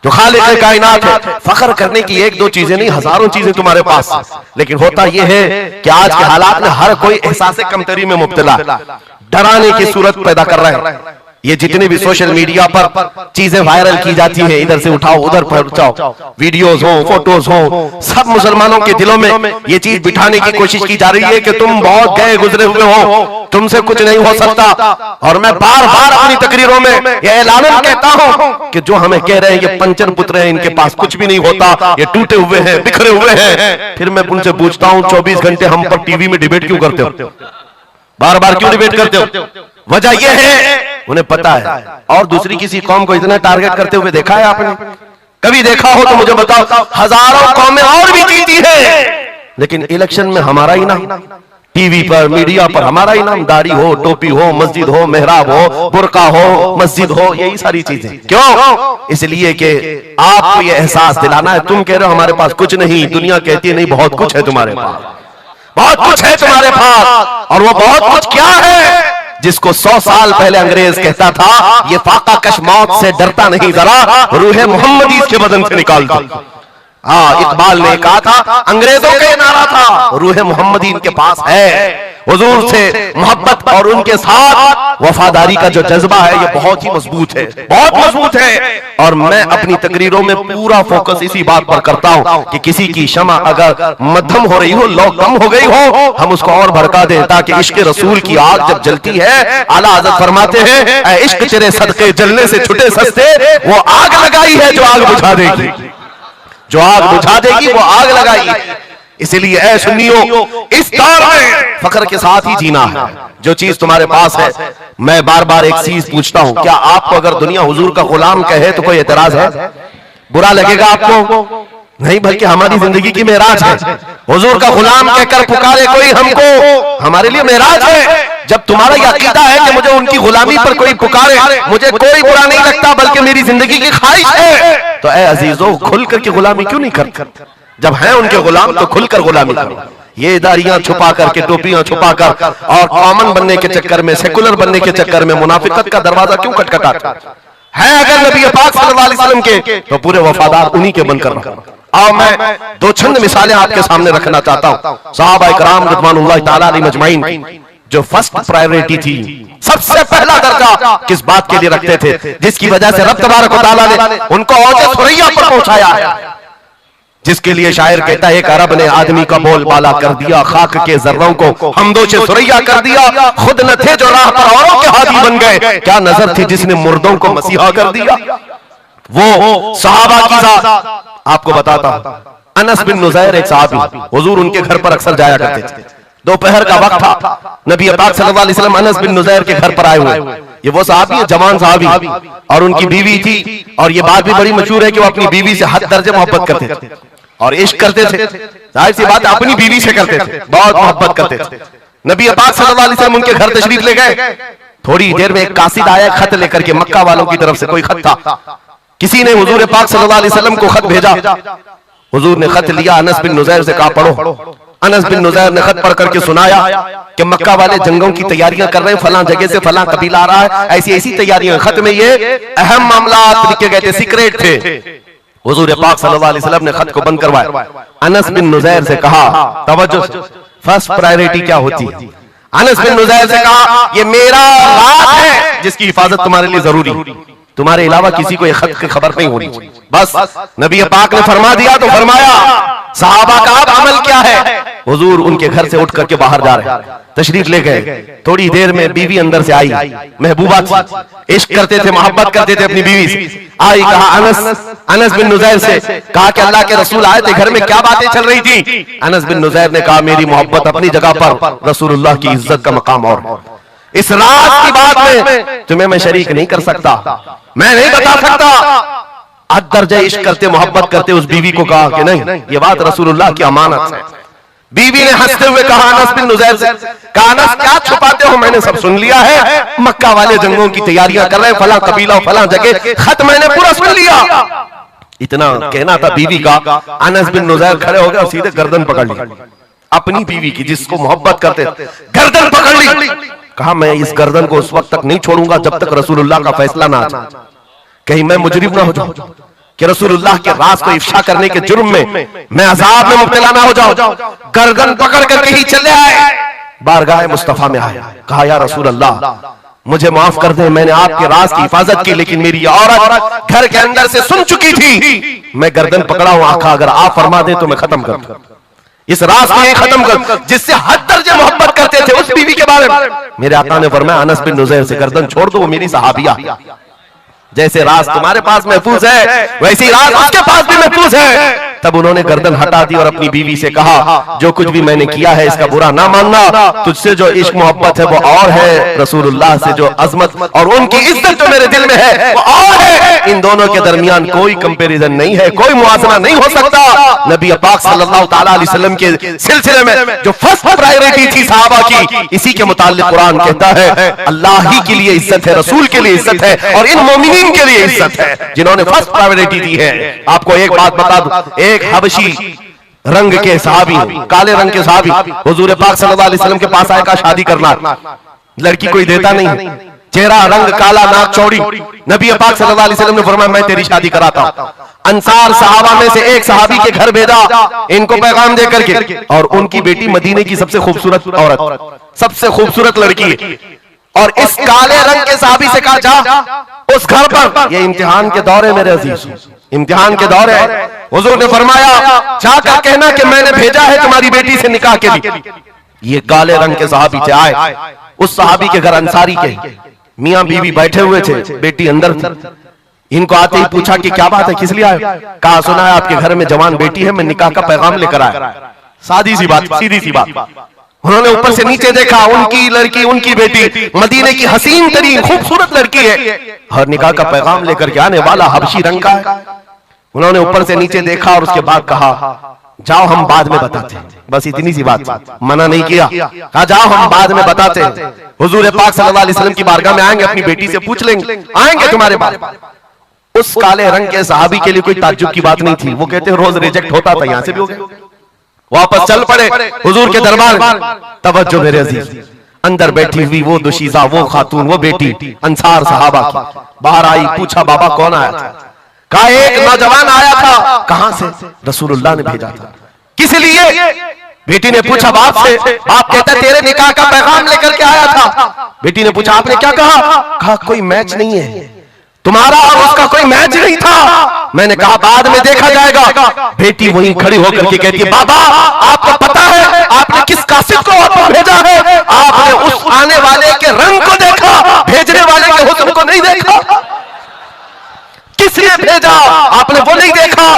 जो खालिक कायनात है। फख्र करने की 1-2 चीजें नहीं, हजारों चीजें तुम्हारे पास। लेकिन होता यह है कि आज के हालात में हर कोई एहसास कमतरी में मुब्तला, डराने की सूरत पैदा कर रहे हैं। ये जितने भी सोशल मीडिया पर चीजें वायरल की जाती हैं, इधर से उठाओ उधर पहुंचाओ, वीडियोस हो, फोटोज हो, सब मुसलमानों के दिलों में ये चीज बिठाने की कोशिश की जा रही है कि तुम बहुत गए गुजरे हुए हो, तुमसे कुछ नहीं हो सकता। और मैं बार बार अपनी तकरीरों में ये ऐलान कहता हूं कि जो हमें कह रहे हैं ये पंचर पुत्र हैं, इनके पास कुछ भी नहीं होता, ये टूटे हुए हैं, बिखरे हुए हैं। फिर मैं उनसे पूछता हूं, 24 घंटे हम पर टीवी में डिबेट क्यों करते हो, बार बार क्यों डिबेट करते हो? वजह यह है, उन्हें पता है। और दूसरी किसी कौम को इतना टारगेट करते हुए देखा है आपने? कभी देखा हो तो मुझे बताओ। हजारों कौमें और भी जीती है, लेकिन इलेक्शन में हमारा ही नाम, टीवी पर मीडिया पर हमारा ही नाम, दाढ़ी हो, टोपी हो, मस्जिद हो, मेहराब हो, बुर्का हो, मस्जिद हो, यही सारी चीजें। क्यों? इसलिए कि आपको ये एहसास दिलाना है। तुम कह रहे हो हमारे पास कुछ नहीं, दुनिया कहती है नहीं, बहुत कुछ है तुम्हारे पास, बहुत कुछ है तुम्हारे पास। और वो बहुत कुछ क्या है जिसको 100 साल पहले अंग्रेज कहता था, ये फाका कश मौत से डरता नहीं, जरा रूहे मोहम्मदी इसके बदन से निकाल दो। हाँ, इकबाल ने कहा था, अंग्रेजों का ये नारा था, रूहे मोहम्मदी इनके पास है। हुजूर से मोहब्बत और उनके साथ वफादारी का जो जज्बा है ये बहुत ही मजबूत है, बहुत मजबूत है। और मैं अपनी तकरीरों में पूरा फोकस इसी बात पर करता हूं कि किसी की शमा अगर मध्यम हो रही हो, लौ कम हो गई हो, हम उसको और भड़का दें, ताकि इश्क रसूल की आग जब जलती है, आला हज़रत फरमाते हैं, ऐ इश्क तेरे सदके जलने से छुटे सस्ते, वो आग लगाई है जो आग बुझा देगी, जो आग बुझा देगी वो आग लगाई। इसलिए ऐ सुन्नियों, इस दौर में फख्र के साथ ही जीना है। जो चीज तुम्हारे पास है, मैं बार बार एक चीज पूछता हूं, क्या आपको अगर दुनिया हुजूर का गुलाम कहे तो कोई एतराज है? बुरा लगेगा आपको? नहीं, बल्कि हमारी जिंदगी की मेराज है। हुजूर का गुलाम कहकर पुकारे कोई हमको, हमारे लिए मेराज है। जब तुम्हारा यह अकीदा है कि मुझे उनकी गुलामी पर कोई पुकारे, मुझे कोई बुरा नहीं लगता, बल्कि मेरी जिंदगी की ख्वाहिश है, तो ऐ अजीजों, खुल करके गुलामी क्यों नहीं करते? जब हैं उनके गुलाम तो खुलकर गुलामी करो। ये दाढ़ियां छुपा करके, टोपियां छुपा कर और कॉमन बनने के चक्कर में, सेकुलर बनने के चक्कर में मुनाफिकत का दरवाजा क्यों खटखटाता है? अगर नबी पाक सल्लल्लाहु अलैहि वसल्लम के, तो पूरे वफादार उन्हीं के बनकर रहो। आओ मैं 2 चंद मिसालें आपके सामने रखना चाहता हूं। सहाबा इकराम रिज़वानुल्लाह ताला अलैहिम अजमाइन जो फर्स्ट प्रायोरिटी थी, सबसे पहला दर्जा किस बात के लिए रखते थे, जिसकी वजह से रब तबारक व तआला ने उनको औज सुरैया पर पहुंचाया है। जिसके लिए शायर कहता है, एक अरब ने आदमी का बोल बाला कर दिया, खाक के जर्रों को हमदोशे सुरैया कर दिया, खुद न थे जो राह पर औरों के हादी बन गए, क्या नजर थी जिसने मुर्दों को मसीहा कर दिया। वो सहाबा की जात आपको बताता हूं। अनस बिन नुज़ैर एक सहाबी, हुजूर उनके घर पर अक्सर जाया करते थे। दोपहर का वक्त था, नबी पाक सल्लल्लाहु अलैहि वसल्लम अनस बिन नुज़ैर के घर पर आए हुए। ये वो सहाबी है, जवान सहाबी, और उनकी बीवी थी, और ये बात भी बड़ी मशहूर है कि वो अपनी बीवी से हद दर्जे मोहब्बत करते थे और इश्क करते थे। जाहिर सी बात अपनी बीवी से करते थे, बहुत मोहब्बत करते थे। नबी पाक सल्लल्लाहु अलैहि वसल्लम उनके घर तशरीफ ले गए। थोड़ी देर में एक कासिद आया खत लेकर के, मक्का वालों की तरफ से कोई खत था। किसी ने हुजूर पाक सल्लल्लाहु अलैहि वसल्लम को खत भेजा। हुजूर ने खत लिया, अनस बिन नुज़ैर से कहा पढ़ो। अनस बिन नुज़ैर ने खत पढ़ करके सुनाया कि मक्का वाले जंगों की तैयारियां कर रहे हैं, फलां जगह से फलां कबीला आ रहा है, ऐसी ऐसी तैयारियां। खत में ये अहम मामलात लिखे गए थे, सीक्रेट थे। हुजूर पाक सल्लल्लाहु अलैहि वसल्लम ने खत को बंद करवाया। अनस बिन नुज़ैर से कहा, तवज्जो, फर्स्ट प्रायोरिटी क्या होती है? अनस बिन नुज़ैर से कहा, ये मेरा राज है जिसकी हिफाजत तुम्हारे लिए जरूरी, तुम्हारे अलावा किसी को ये खत की खबर नहीं होनी चाहिए। बस नबी पाक ने फरमा दिया तो फरमाया। सहाबा का अब अमल क्या है? हुजूर उनके घर से उठ करके बाहर जा रहे, तशरीफ ले गए। थोड़ी देर में बीवी अंदर से आई, महबूबा थी, इश्क करते थे, मोहब्बत करते थे अपनी बीवी से। आई, कहा अनस बिन नुज़ैर से, कहा कि अल्लाह के रसूल आए थे, घर में क्या बातें चल रही थी? अनस बिन नुज़ैर ने कहा, मेरी मोहब्बत अपनी जगह पर, रसूलुल्लाह की इज्जत का मकाम और। इस राज की बात में तुम्हें मैं शरीक नहीं कर सकता, मैं नहीं बता सकता। हद दर्जे इश्क करते, मोहब्बत करते उस बीवी को कहा कि नहीं, ये बात रसूलुल्लाह की अमानत है। बीवी ने हंसते हुए कहा अनस बिन नुज़ैर से, कहा अनस क्या छुपाते हो, मैंने सब सुन लिया है। मक्का वाले जंगों की तैयारियां कर रहे हैं, फलां कबीला फलां जगह, खत मैंने पूरा सुन लिया। इतना कहना था बीवी का, अनस बिन नुज़ैर खड़े हो गए और सीधे गर्दन पकड़ ली अपनी बीवी की, जिसको मोहब्बत करते, गर्दन पकड़ ली। कहा मैं इस गर्दन को उस वक्त तक नहीं छोड़ूंगा जब तक रसूलुल्लाह का फैसला ना आ जाए, कहीं मैं मुजरिम ना हो जाऊं कि रसूलुल्लाह के राज को इफ्शा करने के जुर्म में मैं अजाब में मुब्तला ना हो जाऊं। गर्दन पकड़ करके ही चले आए, बारगाह मुस्तफा में आए। कहा या रसूल अल्लाह, मुझे माफ कर दे, मैंने आपके राज की हिफाजत की, लेकिन मेरी औरत घर के अंदर से सुन चुकी थी। मैं गर्दन पकड़ा हूं, आका अगर आप फरमा दे तो मैं खत्म कर दूं, इस राज को खत्म कर, जिससे हद दर्जे मोहब्बत करते थे उस बीवी के बारे में। मेरे आका ने फरमाया अनस बिन नुज़ैर से गर्दन छोड़ दो, वो मेरी सहाबिया। जैसे राज तुम्हारे पास महफूज है, वैसे ही राज उसके पास भी महफूज है। तब उन्होंने गर्दन हटा दी और अपनी बीवी से कहा, जो कुछ भी मैंने किया है इसका बुरा ना मानना, तुझसे जो इश्क मोहब्बत है वो और है, रसूलुल्लाह से जो अजमत और उनकी इज्जत जो मेरे दिल में है वो और है। इन दोनों के दरमियान कोई कंपैरिजन नहीं है, कोई मुआवजा नहीं हो सकता। नबी पाक सल्लल्लाहु तआला अलैहि वसल्लम के सिलसिले में जो फर्स्ट प्रायोरिटी थी सहाबा की, इसी के मुताल्लिक कुरान कहता है अल्लाह ही के लिए इज्जत है, रसूल के लिए इज्जत है और इन मोमिनीन के लिए इज्जत है जिन्होंने फर्स्ट प्रायोरिटी दी है। आपको एक बात बता दूं, एक हबशी रंग के सहाबी, काले रंग के सहाबी हुजूर पाक सल्लल्लाहु अलैहि वसल्लम के पास आए, का शादी करना, लड़की कोई देता नहीं, चेहरा रंग काला, नाक चौड़ी। नबी पाक सल्लल्लाहु अलैहि वसल्लम ने फरमाया मैं तेरी शादी कराता हूं। अंसार सहाबा में से एक सहाबी के घर भेजा इनको पैगाम दे करके, और उनकी बेटी मदीने की सबसे खूबसूरत औरत, सबसे खूबसूरत लड़की है, और इस काले रंग के सहाबी से कहा जा उस घर पर, ये इम्तिहान के दौर है मेरे अजीज, इम्तिहान के दौर है। हुजूर ने फरमाया जाकर कहना कि मैंने भेजा है तुम्हारी बेटी से निकाह के लिए। ये काले रंग के सहाबी से आए, उस सहाबी के घर अंसारी के मियां बीवी बैठे हुए थे, बेटी अंदर थी। इनको आते ही पूछा कि क्या बात है, किस लिए आए? कहा सुना है आपके घर में जवान बेटी है, मैं निकाह का पैगाम लेकर आया। सादी सी बात, सीधी सी बात। उन्होंने ऊपर से नीचे देखा, उनकी लड़की, उनकी बेटी मदीने की हसीन तरीन खूबसूरत लड़की है और निकाह का पैगाम लेकर के आने वाला हबशी रंग का है। उन्होंने ऊपर से नीचे देखा और उसके बाद कहा जाओ हम बाद में बताते हैं। बस इतनी सी बात, मना नहीं किया, कहा जाओ हम बाद में बताते हैं। हुजूर पाक सल्लल्लाहु अलैहि वसल्लम की बारगाह में आएंगे, अपनी बेटी से पूछ लेंगे, आएंगे तुम्हारे पास। उस काले रंग के सहाबी के लिए कोई ताज्जुब की बात नहीं थी। वो कहते रोज रिजेक्ट होता था, यहां से भी हो गया। वापस चल पड़े हुजूर के दरबार में। तवज्जो मेरे अजीज, अंदर बैठी हुई वो दुशीजा, वो खातून, वो बेटी अंसार सहाबा की बाहर आई। पूछा बाबा कौन आया था? कहा एक नौजवान आया था। कहां से? रसूलुल्लाह ने भेजा था। किस लिए? बेटी ने पूछा बाप से। बाप कहता तेरे निकाह का पैगाम लेकर के आया था। बेटी ने पूछा आपने क्या कहा? कहा कोई मैच नहीं है, तुम्हारा और उसका कोई मैच नहीं था। मैंने कहा बाद में देखा जाएगा। बेटी वहीं खड़ी होकर के कहती है, बाबा आपको पता है आपने किस कासिद को वापस भेजा है? आपने उस आने वाले के रंग को देखा, भेजने वाले के हुस्न को नहीं देखा। किसने भेजा आपने वो नहीं देखा।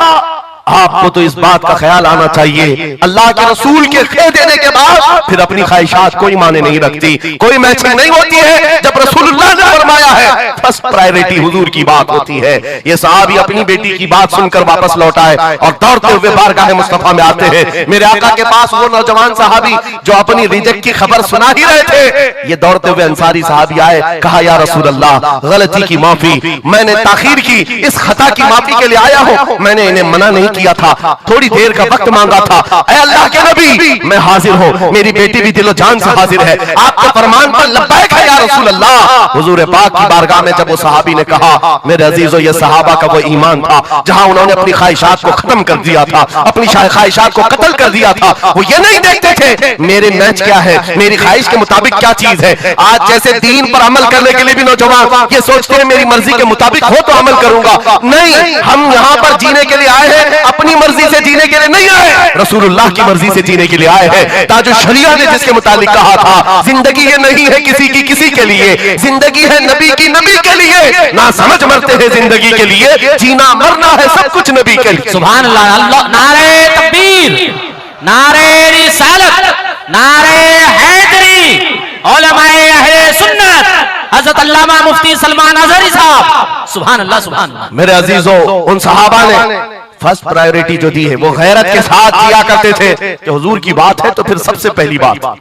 आपको तो इस बात का ख्याल आना चाहिए, अल्लाह के रसूल के कह देने के बाद फिर अपनी ख्वाहिशात कोई माने नहीं रखती, कोई मैचिंग नहीं होती है। जब रसूलुल्लाह ने फरमाया है फर्स्ट प्रायोरिटी हुजूर की बात होती है। ये सहाबी अपनी बेटी की बात सुनकर वापस लौट आए और दौड़ते हुए बारगाह मुस्तफा में आते हैं। मेरे आका के पास वो नौजवान सहाबी जो अपनी रिजेक्ट की खबर सुना ही रहे थे, ये दौड़ते हुए अंसारी सहाबी आए, कहा या रसूल अल्लाह गलती की माफी, मैंने ताखीर की, इस खता की माफी के लिए आया हूं, मैंने इन्हें मना नहीं किया था, थोड़ी देर का वक्त मांगा था। ऐ अल्लाह के नबी मैं हाजिर हूं, मेरी बेटी भी दिलो जान से हाजिर है, आपके फरमान पर लब्बैक है या रसूल अल्लाह। हुजूर पाक की बारगाह में जब वो सहाबी ने कहा, मेरे अजीजों ये सहाबा का वो ईमान था जहां उन्होंने अपनी ख्वाहिशात को खत्म कर दिया था, अपनी ख्वाहिशात को कत्ल कर दिया था। वो ये नहीं देखते थे मेरे मैच क्या है, मेरी ख्वाहिश के मुताबिक क्या चीज है। आज जैसे दीन पर अमल करने के लिए भी नौजवान ये सोचते हैं मेरी मर्जी के मुताबिक हो तो अमल करूंगा। नहीं, हम यहाँ पर जीने के लिए आए हैं, अपनी मर्जी से जीने के लिए नहीं आए, रसूलुल्लाह की मर्जी से जीने के लिए आए हैं। ताजो शरिया ने जिसके मुतालिक कहा था, जिंदगी ये नहीं है किसी की किसी के लिए, जिंदगी है नबी की नबी के लिए। ना समझ मरते हैं जिंदगी के लिए, जीना मरना है सब कुछ नबी के लिए। सुभान अल्लाह। अल्लाह नारे तकबीर, नारे रिसालत, नारे हैदरी, उलमाए अहले सुन्नत, हजरत अल्लामा मुफ्ती सलमान अजहरी साहब। सुभान अल्लाह सुभान अल्लाह। मेरे अजीजों उन सहाबा ने फर्स्ट प्रायोरिटी जो दी है वो गैरत के साथ दिया करते थे कि हुजूर की बात है तो फिर सबसे पहली बात।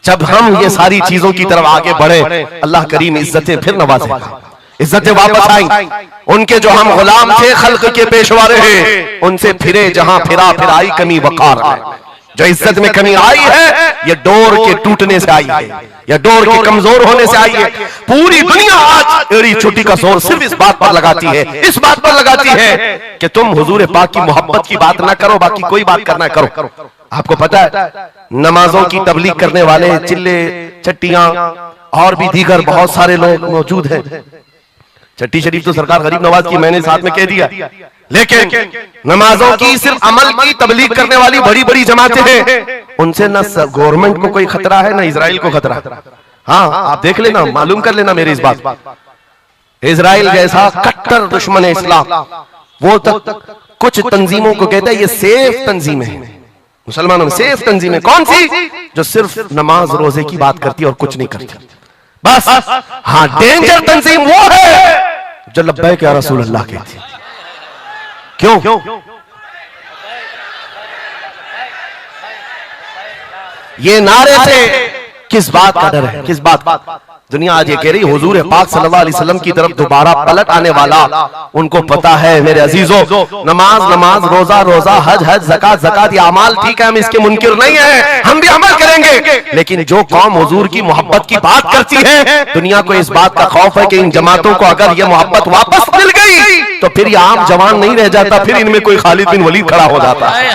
जब हम ये सारी चीजों की तरफ आगे बढ़े, अल्लाह करीम इज्जतें फिर नवाजेगा, इज्जतें वापस आई। उनके जो हम गुलाम थे खल्क के पेशवा रहे, उनसे फिरे जहां फिरा फिर आई कमी वकार है। जो इज्जत में कमी आई है ये डोर के टूटने से आई है, या डोर के कमजोर होने से आई है। पूरी दुनिया आज एड़ी छोटी का जोर सिर्फ इस बात पर लगाती है, इस बात पर लगाती है कि तुम हुजूर पाक की मोहब्बत की बात ना करो, बाकी कोई बात करना करो। आपको पता है नमाजों की तबलीग करने वाले चिल्ले चट्टियां और भी दीगर बहुत सारे लोग मौजूद हैं। चट्टी शरीफ तो सरकार गरीब नवाज की मैंने साथ में कह दिया, लेकिन नमाजों की सिर्फ अमल की तबलीग करने वाली बड़ी बड़ी जमातें हैं, उनसे ना गवर्नमेंट को कोई खतरा है ना इजराइल को खतरा। हाँ आप देख लेना, मालूम कर लेना मेरी इस बात। इजराइल जैसा कट्टर दुश्मन इस्लाम वो तक कुछ तंजीमों को कहता है ये सेफ तंजीमें हैं, मुसलमानों में सेफ तंजीमें कौन सी, जो सिर्फ नमाज रोजे की बात करती है और कुछ नहीं करती बस। हाँ डेंजर तंजीम वो है जो लब्बैक या रसूल अल्लाह कहती है। क्यों? ये नारे से किस बात का डर है, किस बात का? दुनिया आज ये कह रही हुजूर पाक सल्लल्लाहु अलैहि वसल्लम की तरफ दोबारा पलट आने वाला, उनको पता है मेरे अजीजों, नमाज नमाज, रोजा रोजा, हज हज, ज़कात ज़कात, ये अमाल ठीक है, हम इसके मुनकिर नहीं है, हम भी अमल करेंगे। लेकिन जो कौम हुजूर की मोहब्बत की बात करती है, दुनिया को इस बात का खौफ है कि इन जमातों को अगर ये मोहब्बत वापस मिल गई तो फिर ये आम जवान नहीं रह जाता, फिर इनमें कोई खालिद बिन वलीद खड़ा हो जाता है,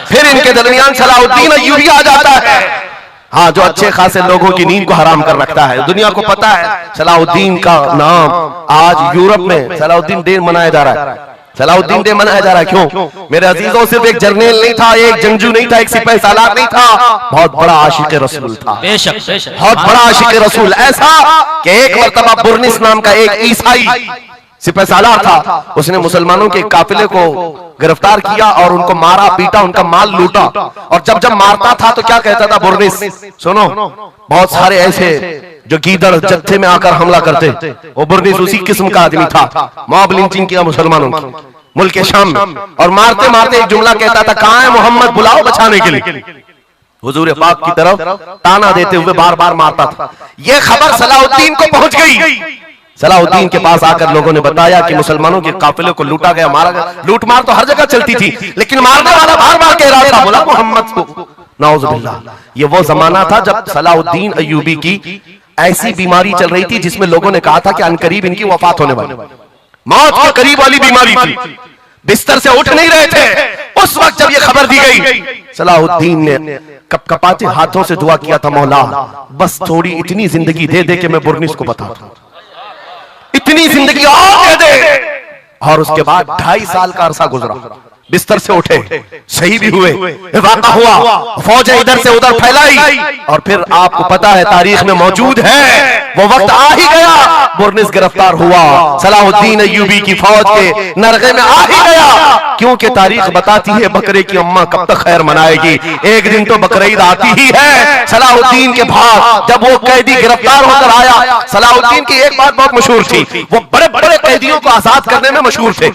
फिर इनके दरमियान सलाहुद्दीन अय्यूबी आ जाता है। हाँ जो अच्छे खासे लोगों की नींद को हराम कर रखता है। दुनिया को पता है सलाहुद्दीन का नाम आज यूरोप में सलाहुद्दीन डे मनाया जा रहा है, सलाहुद्दीन डे मनाया जा रहा है। क्यों मेरे अजीजों? सिर्फ एक जर्नल नहीं था, एक जंगजू नहीं था, एक सिपाही सालार नहीं था, बहुत बड़ा आशिक रसूल था। बेशक बेशक बहुत बड़ा आशिक रसूल, ऐसा कि एक मरतबा बुर्निस नाम का एक ईसाई सिपाही सालार था, उसने मुसलमानों के काफिले को गिरफ्तार किया और उनको मारा पीटा, उनका माल लूटा। और जब जब मारता था तो क्या कहता था बुर्निस, सुनो बहुत सारे ऐसे जो गीदड़ जत्थे में आकर हमला करते, वो बुर्निस उसी किस्म का आदमी था। मॉब लिंचिंग किया मुसलमानों की मुल्क शाम में, और मारते मारते एक जुमला कहता था, कहां है मोहम्मद, बुलाओ बचाने के लिए। हुजूर पाक की तरफ ताना देते हुए बार बार मारता था। यह खबर सलाहुद्दीन को पहुंच गई। सलाहुद्दीन के पास आकर लोगों ने बताया कि मुसलमानों के काफिले को लूटा गया, मारा गया। लूट मार तो हर जगह चलती थी, लेकिन मारने वाला बार बार कह रहा था, बोला मोहम्मद को। नाउजुबिल्लाह, ये वो जमाना था जब सलाहुद्दीन अय्यूबी की ऐसी बीमारी चल रही थी जिसमें लोगों ने कहा था कि अनकरीब इनकी वफात होने वाली, मौत के करीब वाली बीमारी थी, बिस्तर से उठ नहीं रहे थे। उस वक्त जब ये खबर दी गई, सलाहुद्दीन ने कपकपाते हाथों से दुआ किया था, मौला बस थोड़ी इतनी जिंदगी दे दे कि मैं बुर्निस को बता दूं, इतनी जिंदगी और दे दे। और उसके बाद 2.5 साल का अरसा गुजरा, बिस्तर से उठे, शहीद भी हुए, वाक़ा हुआ, फौजें इधर से उधर फैलाई, और फिर आपको पता है तारीख में मौजूद है वो वक्त आ ही गया, बुर्निस गिरफ्तार हुआ, सलाहुद्दीन अय्यूबी की फौज के नरगे में आ ही गया। क्योंकि तारीख बताती है बकरे की अम्मा कब तक खैर मनाएगी, एक दिन तो बकरीद आती ही है। सलाहुद्दीन के बाद जब वो कैदी गिरफ्तार होकर आया, सलाहुद्दीन की एक बात बहुत मशहूर थी, वो बड़े बड़े कैदियों को आजाद करने में मशहूर थे,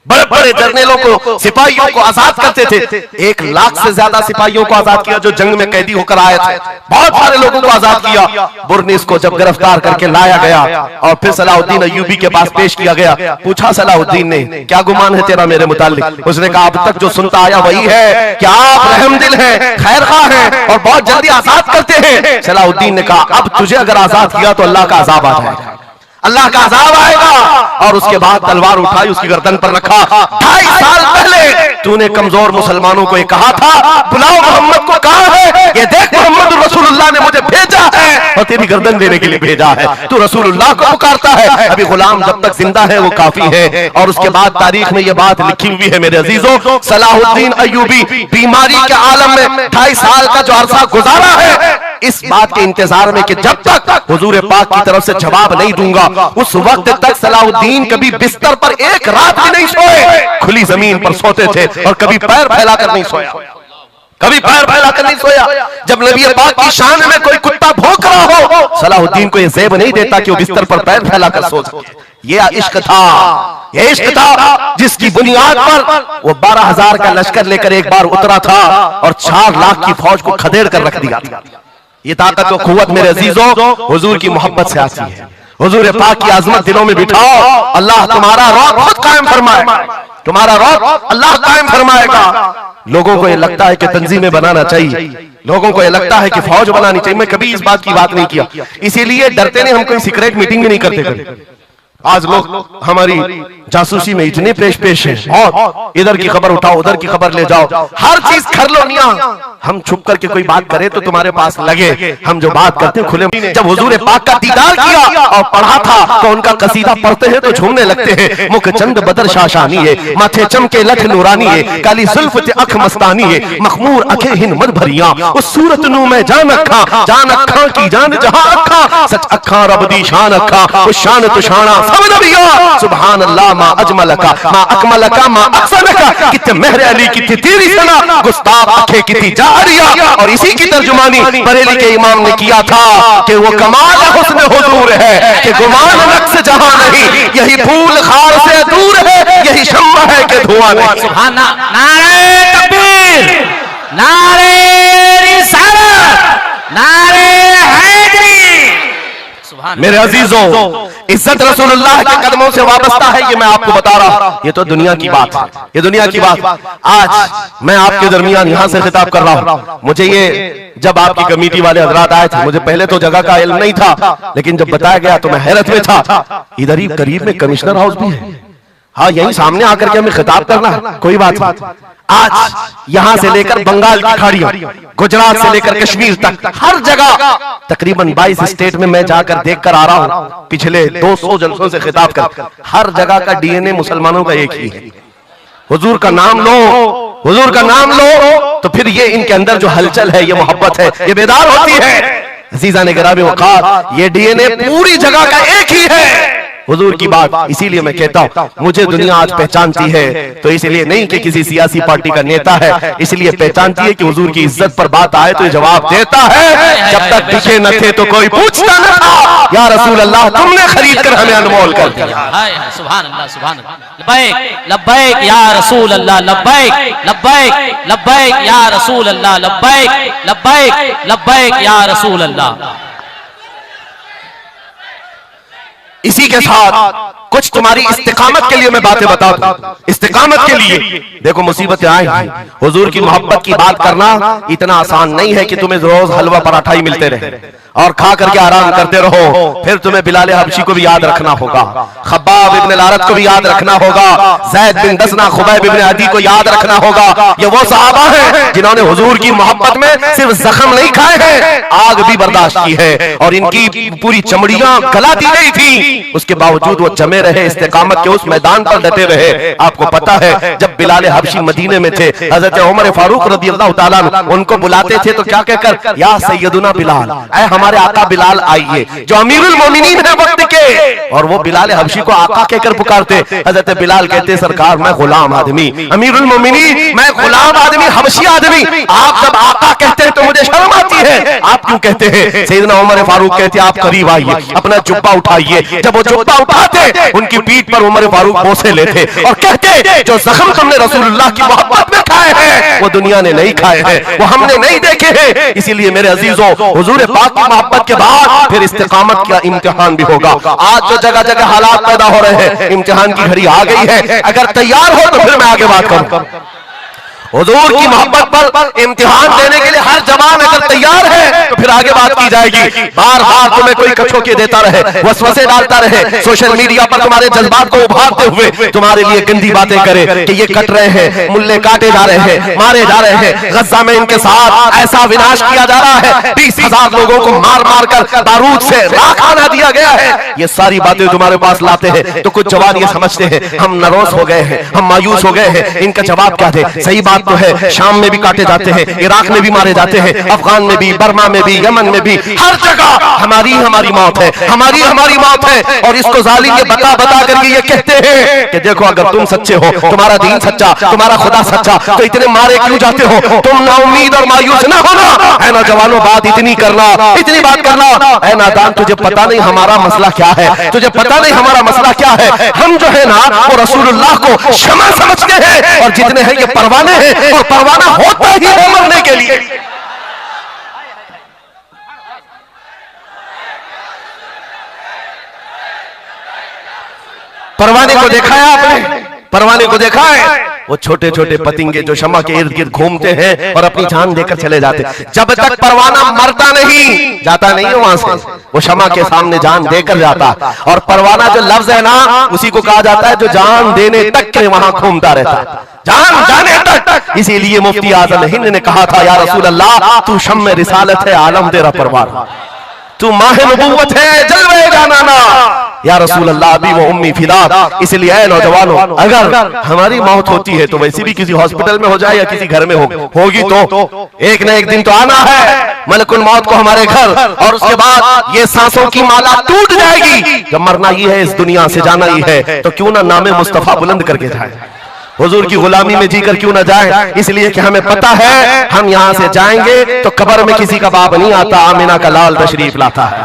बड़े बड़े जर्नलों को, सिपाहियों को आजाद करते थे। 1 लाख से ज्यादा सिपाहियों को आजाद किया जो जंग में कैदी होकर आए थे, बहुत सारे लोगों को आजाद किया। बुर्निस को जब गिरफ्तार करके लाया गया और फिर सलाहुद्दीन अय्यूबी के पास पेश किया गया, पूछा सलाहुद्दीन ने, क्या गुमान है तेरा मेरे मुताल्लिक? उसने कहा अब तक जो सुनता आया वही है कि आप रहमदिल हैं, खैरख्वाह हैं और बहुत जल्दी आजाद करते हैं। सलाहुद्दीन ने कहा अब तुझे अगर आजाद किया तो अल्लाह का अजाब आ जाएगा, अल्लाह का अज़ाब आएगा। और उसके बाद तलवार उठाई, उसकी गर्दन पर रखा। 2.5 साल पहले तूने कमजोर मुसलमानों को ये कहा था बुलाओ मोहम्मद को, कहा है ये देख मोहम्मद रसूलुल्लाह ने मुझे भेजा है और तेरी गर्दन देने के लिए भेजा है, तू रसूलुल्लाह को पुकारता है, अभी गुलाम जब तक जिंदा है वो काफी है। और उसके बाद तारीख में ये बात लिखी हुई है मेरे अजीजों, सलाहुद्दीन अय्यूबी बीमारी के आलम में 2.5 साल का जो अरसा गुजारा है, इस बात के इंतजार में कि जब तक हुजूर पाक की तरफ से जवाब नहीं दूंगा उस वक्त तक सलाहुद्दीन कभी बिस्तर पर एक रात भी नहीं सोए, खुली जमीन पर सोते थे और कभी पैर फैलाकर नहीं सोया, कभी पैर फैलाकर नहीं सोया। जब नबी पाक की शान में कोई कुत्ता भौंक रहा हो, सलाहुद्दीन को यह ज़ेब नहीं देता कि वो बिस्तर पर पैर फैलाकर सो सके। ये इश्क था, ये इश्क था जिसकी बुनियाद पर वो 12,000 का लश्कर लेकर एक बार उतरा था और 4 लाख की फौज को खदेड़ कर रख दिया था। ये ताकत और कुव्वत मेरे अजीजों हुजूर की मोहब्बत से आती है। हुजूर पाक की आजमत दिलों में बिठाओ, अल्लाह तुम्हारा रौब खुद कायम फरमाएगा, तुम्हारा रौब अल्लाह कायम फरमाएगा। लोगों को ये लगता है कि तंजीमें बनाना चाहिए, लोगों को ये लगता है कि फौज बनानी चाहिए। मैं कभी इस बात की बात नहीं किया, इसीलिए डरते नहीं, हम कोई सीक्रेट मीटिंग भी नहीं करते। आज लोग हमारी जासूसी में इतने पेश हैं, और इधर की खबर उठाओ, उधर की खबर ले जाओ, हर चीज कर लो निया। हम छुप करके कोई बात करें तो तुम्हारे पास लगे हम जो बात करते हैं खुले। जब हुजूर पाक का दीदार किया और पढ़ा था तो उनका कसीदा पढ़ते हैं तो झूमने लगते हैं। मुख चंद बदर शाशानी है, माथे चमके लख नूरानी है, काली जुल्फ ते अख मस्तानी है, मखमूर अखे हिन मद भरिया, उस सूरत नू मैं जान अखा की जान जहां अखा, सच अखा रब दी शान अखा, उस शान तो शाना सब नबिया। सुभान अल्लाह मा अजमलका मा अकमलका मा अहसनका, कितने मेहर अली कितनी तेरी सना, गुस्ताख आंखें कितनी जारिया। और इसी की तर्जुमानी बरेली के इमाम ने किया था कि वो कमाल हुस्न हुजूर है कि गुमान नक्श जहां नहीं, यही फूल खार से दूर है, यही शम्मा है कि धुआं नहीं। सुभान अल्लाह, नारे तकबीर, नारे रिसालत, नारे हैदरी। मेरे अजीजों, इज्जत रसूलुल्लाह के कदमों से वाबस्ता है, ये मैं आपको बता रहा हूं। ये तो दुनिया की बात है, ये दुनिया की बात। आज मैं आपके दरमियान यहां से खिताब कर रहा हूं। मुझे ये जब आपकी कमेटी वाले हजरात आए थे, मुझे पहले तो जगह का इल्म नहीं था, लेकिन जब बताया गया तो मैं हैरत में था। इधर ही करीब में कमिश्नर हाउस भी है, हाँ यही सामने आकर के हमें खिताब करना है, कोई बात नहीं। आज यहां से लेकर बंगाल की खाड़ियों, गुजरात से लेकर कश्मीर तक, हर जगह तकरीबन 22 स्टेट में मैं जाकर देख कर आ रहा हूं पिछले 200 जलसों से खिताब कर। हर जगह का डीएनए मुसलमानों का एक ही है। हुजूर का नाम लो, हुजूर का नाम लो तो फिर ये इनके अंदर जो हलचल है, ये मोहब्बत है, ये बेदार होती है। अजीजा ने गिरामी वक़ात, ये डीएनए पूरी जगह का एक ही है, हुजूर की बात। इसीलिए मैं कहता हूं मुझे दुनिया आज पहचानती है तो इसलिए नहीं कि किसी सियासी पार्टी का नेता है, इसलिए पहचानती है कि हुजूर की इज्जत पर बात आए तो जवाब देता है। जब तक दिखे न थे तो कोई पूछता न था, या रसूल अल्लाह तुमने खरीद कर हमें अनमोल कर दिया। सुभान अल्लाह, सुभान अल्लाह, लब्बैक लब्बैक या रसूल अल्लाह, लब्बैक लब्बैक लब्बैक या रसूल अल्लाह, लब्बैक लब्बैक लब्बैक या रसूल अल्लाह। इसी के साथ कुछ तुम्हारी इस्तिकामत के लिए मैं बातें बता दूं। इस्तिकामत के लिए देखो मुसीबतें आई हैं, हुजूर की मोहब्बत की बात करना इतना आसान नहीं है कि तुम्हें रोज हलवा पराठा ही मिलते रहे। और खा करके आराम करते रहो। फिर तुम्हें बिलाल हबशी को भी याद रखना होगा, खब्बाब इब्न लारत को भी याद रखना होगा, ज़ैद बिन दसना, खुबैब इब्न अदी को याद रखना होगा। ये वो सहाबा हैं जिन्होंने हुजूर की मोहब्बत में सिर्फ जख्म नहीं खाए हैं, आग भी बर्दाश्त की है और इनकी पूरी चमड़ियां गला दी गई थी, उसके बावजूद वो जमे रहे, इस्तेकामत के उस मैदान पर डटे रहे। आपको पता है जब बिलाल हबशी मदीने में थे, हजरत उमर फारूक रज़ियल्लाहु ताला अन्हु उनको बुलाते थे तो क्या कहकर, या सैयदुना बिलाल, ऐ हमारे आका बिलाल आइए, जो अमीरुल मोमिनीन है वक्त के, और वो बिलाल हबशी को आका कहकर पुकारते। हजरत बिलाल कहते, सरकार मैं गुलाम आदमी, अमीरुल मोमिनीन मैं गुलाम आदमी, हबशी आदमी, आप जब आका कहते हैं तो मुझे शर्म आती है, आप क्यों कहते हैं? सैयदना उमर फारूक कहते, आप करीब आइए, अपना जुब्बा उठाइए। जब वो जुब्बा उठाते, उनकी पीठ पर उमर फारूक बोसे लेते और कहते, जो जख्म तुमने रसूलुल्लाह की मोहब्बत में खाए हैं वो दुनिया ने नहीं खाए हैं, वो हमने नहीं देखे हैं। इसीलिए मेरे अजीजों, हुजूर पाक की मोहब्बत के बाद फिर इस्तिकामत का इम्तिहान भी होगा। आज जो जगह जगह हालात पैदा हो रहे हैं, इम्तिहान की घड़ी आ गई है। अगर तैयार हो तो फिर मैं आगे बात करूं। हुजूर की मोहब्बत पर इम्तिहान देने के लिए हर जवान अगर तैयार है तो फिर आगे बात की जाएगी। बार बार तुम्हें कोई कछोके देता रहे, वसवसे डालता रहे, सोशल मीडिया पर तुम्हारे जज्बात को उभारते हुए तुम्हारे लिए गंदी बातें करे कि ये कट रहे हैं, मुल्ले काटे जा रहे हैं, मारे जा रहे हैं, गज्जा में इनके साथ ऐसा विनाश किया जा रहा है, 20,000 लोगों को मार मार कर बारूद से राख बना दिया गया है। ये सारी बातें तुम्हारे पास लाते हैं तो कुछ जवान ये समझते हैं हम नरोस हो गए हैं, हम मायूस हो गए हैं, इनका जवाब क्या दे? सही बात तो है, शाम में भी काटे जाते हैं, इराक में भी मारे जाते हैं, अफगान में भी, बर्मा में भी, यमन में भी, हर जगह हमारी मौत है, हमारी मौत है। और इसको जालिम ये बता बता करके ये कहते हैं कि देखो अगर तुम सच्चे हो, तुम्हारा दीन सच्चा, तुम्हारा खुदा सच्चा, तो इतने मारे क्यों जाते हो? तुम ना उम्मीद और मायूस ना होना, है ना जवानों, बात इतनी करना, इतनी बात करना। है नादान, तुझे पता नहीं हमारा मसला क्या है, तुझे पता नहीं हमारा मसला क्या है। हम जो है ना वो रसूलुल्लाह को शमा समझते हैं और जितने हैं ये परवाने हैं, और परवाना होता ही है मरने के लिए। परवाने को देखा है आपने? परवाने को देखा है? वो छोटे छोटे पतिंगे जो शमा के इर्द गिर्द घूमते हैं और अपनी जान देकर चले जाते, जब तक परवाना मरता नहीं, जाता नहीं है वहां से, वो शमा के सामने जान देकर जाता। और परवाना जो लफ्ज है ना, उसी को कहा जाता है जो जान देने तक के वहां घूमता रहता, जान जाने तक। इसीलिए मुफ्ती आजम हिंद ने कहा था, या रसूल अल्लाह तू शम्मे रिसालत है, आलम तेरा परवाना, तू माहे नबूवत है, जलवे जानाना। या रसूल अल्लाह अभी वो उम्मी फिदा। इसलिए ऐ नौजवानों, अगर हमारी मौत होती है तो वैसे भी किसी हॉस्पिटल में हो जाए या किसी घर में होगी तो एक न एक दिन तो आना है मलकुल मौत को हमारे घर, और उसके बाद ये सांसों की माला टूट जाएगी। जब मरना ही है, इस दुनिया से जाना ही है, तो क्यों ना नामे मुस्तफा बुलंद करके जाए, हुजूर की गुलामी में जीकर क्यों ना जाए। इसलिए कि हमें पता है हम यहां से जाएंगे तो कब्र में किसी का बाप नहीं आता, आमिना का लाल तशरीफ लाता है,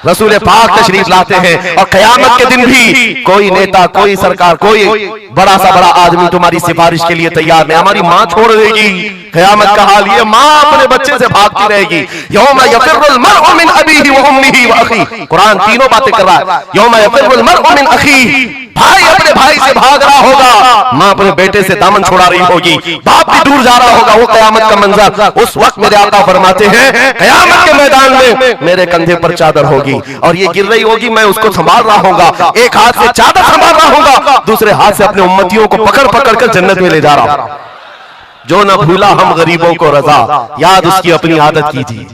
रसूल पाक तशरीफ लाते हैं। और कयामत के दिन भी कोई नेता, कोई सरकार, कोई बड़ा सा बड़ा आदमी तुम्हारी सिफारिश के लिए तैयार नहीं। हमारी माँ छोड़ देगी, कयामत का हाल ये, माँ अपने बच्चे से भागती रहेगी। यौमा यफिर्रुल मर्'उ मिन अबीही व उम्मिही व अखीही, कुरान तीनों बातें कर रहा है। यौमा यफिर्रुल मर्'उ मिन अखीही, भाई अपने भाई से भाग रहा होगा, माँ अपने बेटे से दामन छोड़ा रही होगी, बाप भी दूर जा रहा होगा। वो कयामत का मंजर, उस वक्त मेरे आका फरमाते हैं कयामत के मैदान में मेरे कंधे पर चादर होगी और ये गिर रही होगी, मैं उसको संभाल रहा होगा, एक हाथ से चादर संभाल रहा होगा, दूसरे हाथ से अपने उम्मतियों को पकड़ पकड़ कर जन्नत में ले जा रहा होगा। जो न भूला हम गरीबों को रजा, याद उसकी अपनी आदत कीजिए।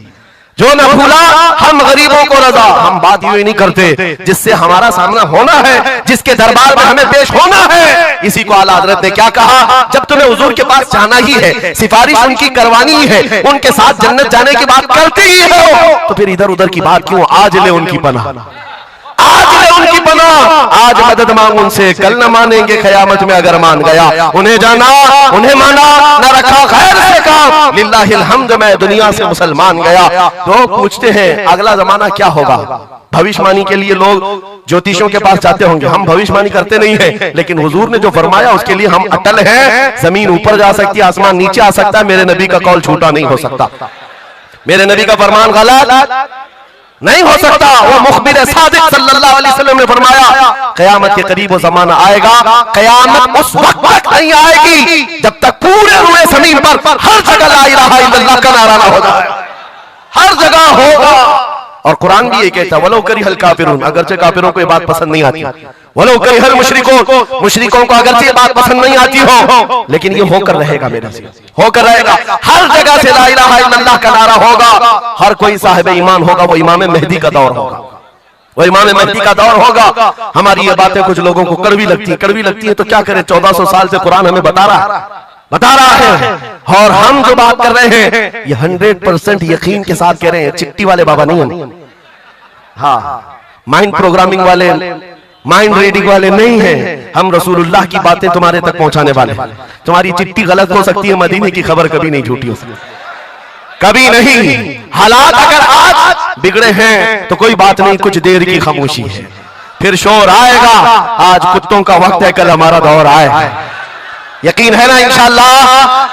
जो न भूला हम गरीबों को रजा, हम बात यूं ही नहीं करते, जिससे हमारा सामना होना है, जिसके दरबार में हमें पेश होना है। इसी को आला हज़रत ने क्या कहा, जब तुम्हें हुजूर के पास जाना ही है, सिफारिश उनकी करवानी ही है, उनके साथ जन्नत जाने की बात करते ही हो, तो फिर इधर उधर की बात क्यों? आज ले उनकी पनाह, आज ले उनकी पनाह, आज मदद मांग उनसे, कल न मानेंगे क़यामत में अगर मान गया। उन्हें जाना, उन्हें माना, न रखा गैर से काम, लिल्लाहिल हम्द, मैं दुनिया से मुसलमान गया। तो पूछते हैं अगला जमाना क्या होगा? भविष्यवाणी के लिए लोग ज्योतिषियों के पास जाते होंगे, हम भविष्यवाणी करते नहीं है, लेकिन हुजूर ने जो फरमाया उसके लिए हम अटल हैं। जमीन ऊपर जा सकती है, आसमान नीचे आ सकता है, मेरे नबी का कौल झूठा नहीं हो सकता, मेरे नबी का फरमान गलत नहीं हो सकता। वो मुखबिर सादिक सल्लल्लाहु अलैहि वसल्लम ने फरमाया कयामत के करीब वो जमाना आएगा, कयामत उस वक्त तक नहीं आएगी जब तक पूरे रुए जमीन पर हर जगह ला इलाहा इल्लल्लाह का नारा ना हो जाए। हर जगह होगा, और कुरान भी ये कहता है वलो करिहल काफिरून, अगरचे काफिरों को ये बात पसंद नहीं आती, वलो करिहल मुशरिकून, मुशरिकों को अगरचे ये बात पसंद नहीं आती हो, लेकिन ये होकर रहेगा, मेरा से होकर रहेगा। हर जगह से ला इलाहा इल्लल्लाह का नारा होगा, हर कोई साहिब ईमान होगा, वो इमाम मेहदी का दौर होगा, वो इमाम मेहदी का दौर होगा। हमारी ये बातें कुछ लोगों को कड़वी लगती है तो क्या करें, 1400 साल से कुरान हमें बता रहा है, और हम जो बात कर रहे हैं ये 100% यकीन के साथ कह रहे हैं, चिट्ठी वाले बाबा नहीं हम, हाँ माइंड प्रोग्रामिंग वाले, माइंड रीडिंग वाले नहीं हैं हम, रसूलुल्लाह की बातें तुम्हारे तक पहुंचाने वाले। तुम्हारी चिट्ठी गलत हो सकती है, मदीने की खबर कभी नहीं झूठी हो सकती, कभी नहीं। हालात अगर आज बिगड़े हैं तो कोई बात नहीं, कुछ देर की खामोशी है, फिर शोर आएगा। आज कुत्तों का वक्त है, कल हमारा दौर आएगा। यकीन है ना इंशाअल्लाह?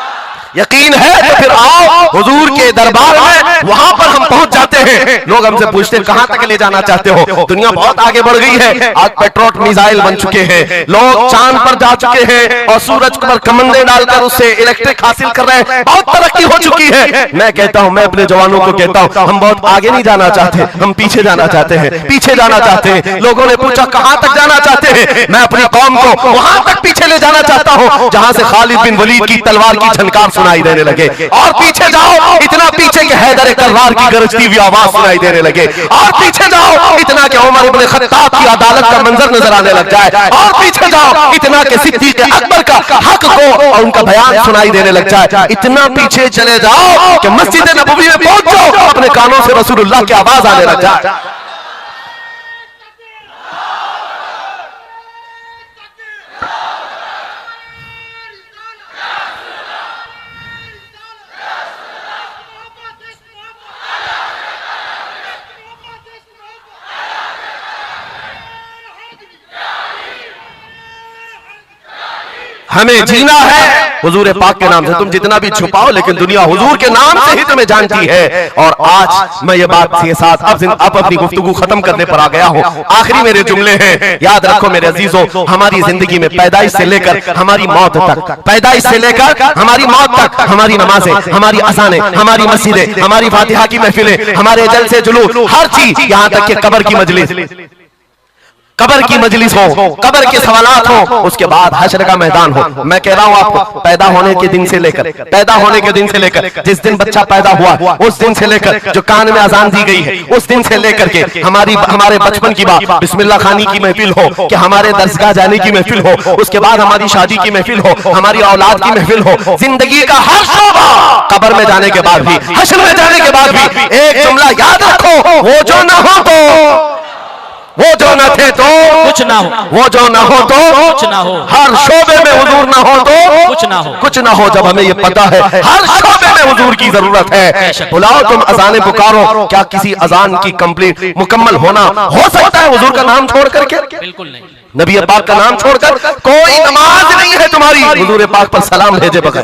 यकीन है तो फिर आओ हुजूर के दरबार में, वहां पर हम पहुंच जाते हैं। लोग हमसे पूछते हैं कहां तक ले जाना चाहते हो? दुनिया बहुत आगे बढ़ गई है, आज पेट्रोल मिसाइल बन चुके हैं, लोग चांद पर जा चुके हैं और सूरज पर कमंदे डालकर उससे इलेक्ट्रिक हासिल कर रहे हैं, बहुत तरक्की हो चुकी है। मैं कहता हूं, मैं अपने जवानों को कहता हूं, हम बहुत आगे नहीं जाना चाहते, हम पीछे जाना चाहते हैं, पीछे जाना चाहते हैं। लोगों ने पूछा कहां तक जाना चाहते हैं? मैं अपनी कौम को वहां तक पीछे ले जाना चाहता हूं जहां से खालिद बिन वलीद की तलवार की झनकार सुनाई देने लगे, और पीछे जाओ इतना पीछे के हैदर कररार की गरजती हुई आवाज सुनाई देने लगे, और पीछे जाओ इतना के उमर इब्न खत्ताब की अदालत का मंजर नजर आने लग जाए, और पीछे जाओ इतना के सिद्दीक अकबर का हक को और उनका बयान सुनाई देने लग जाए। इतना पीछे चले जाओ कि मस्जिद नबवी में पहुंच जाओ, अपने कानों से रसूलुल्लाह की आवाज आने लग जाए। हमें जीना है हुजूर पाक के नाम से। तुम जितना भी छुपाओ, लेकिन दुनिया हुजूर के नाम से ही तुम्हें जानती है। और आज मैं ये बात के साथ अब अपनी गुफ्तगू खत्म करने पर आ गया हूँ। आखिरी मेरे जुमले हैं, याद रखो मेरे अजीजों, हमारी जिंदगी में पैदाइश से लेकर हमारी मौत तक, पैदाइश से लेकर हमारी मौत तक, हमारी नमाजें, हमारी अज़ानें, हमारी मस्जिदें, हमारी फातिहा की महफिलें, हमारे जलसे जुलूस, हर चीज, यहाँ तक कि कब्र की मजलिस, कब्र की मजलिस हो, कब्र के सवालात हो, उसके बाद हश्र का मैदान हो। मैं कह रहा हूं आपको, पैदा होने के दिन से लेकर, पैदा होने के दिन से लेकर, जिस दिन बच्चा पैदा हुआ उस दिन से लेकर, जो कान में अजान दी गई है उस दिन से लेकर के हमारे बचपन की बात, बिस्मिल्लाह खानी की महफिल हो, कि हमारे दरसगाह जाने की महफिल हो, उसके बाद हमारी शादी की महफिल हो, हमारी औलाद की महफिल हो, जिंदगी का हर शोबा, कब्र में जाने के बाद भी, हश्र में जाने के बाद भी एक जुमला याद रखो, वो जो न हो तो, वो जो न थे तो कुछ ना हो, वो जो न हो तो कुछ ना हो, हर शोबे में हुजूर ना हो तो कुछ ना हो, कुछ ना हो। जब हमें ये पता है हर शोबे में हुजूर की जरूरत है, बुलाओ तुम अजाने पुकारो, क्या किसी अजान की कंप्लीट मुकम्मल होना हो सकता है हुजूर का नाम छोड़ करके? बिल्कुल नहीं। नबी पाक का नाम छोड़कर कोई नमाज नहीं है तुम्हारी हुजूर पाक पर सलाम भेजे बगैर,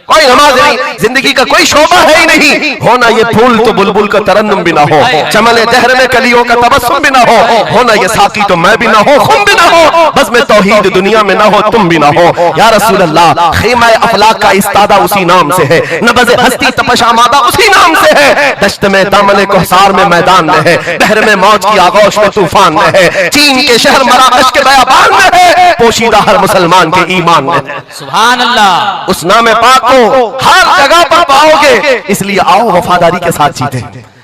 कोई नमाज नहीं, जिंदगी का कोई शोबा है ही नहीं। होना ये फूल तो बुलबुल का तरन्नुम भी ना हो, चमले दहर में कलियों का तबस्सुम भी ना हो, होना ये साकी तो मैं भी ना हो, खुम भी ना हो, बस में तौहीद दुनिया में ना हो, तुम भी ना हो। या रसूल अल्लाह, खीमा अफलाक का इस्तादा उसी नाम से है, नबज़ हस्ती तपश आमादा उसी नाम से है, दश्त में दामन कोहसार में मैदान में है, बहर में मौज की आगोश में तूफान में है, चीन के शहर मराकश के बयाबान में है, पोशीदा हर मुसलमान के ईमान में है। सुभान अल्लाह। उस नाम पाक को हर जगह पर पाओगे, इसलिए आओ वफादारी के साथ जीते,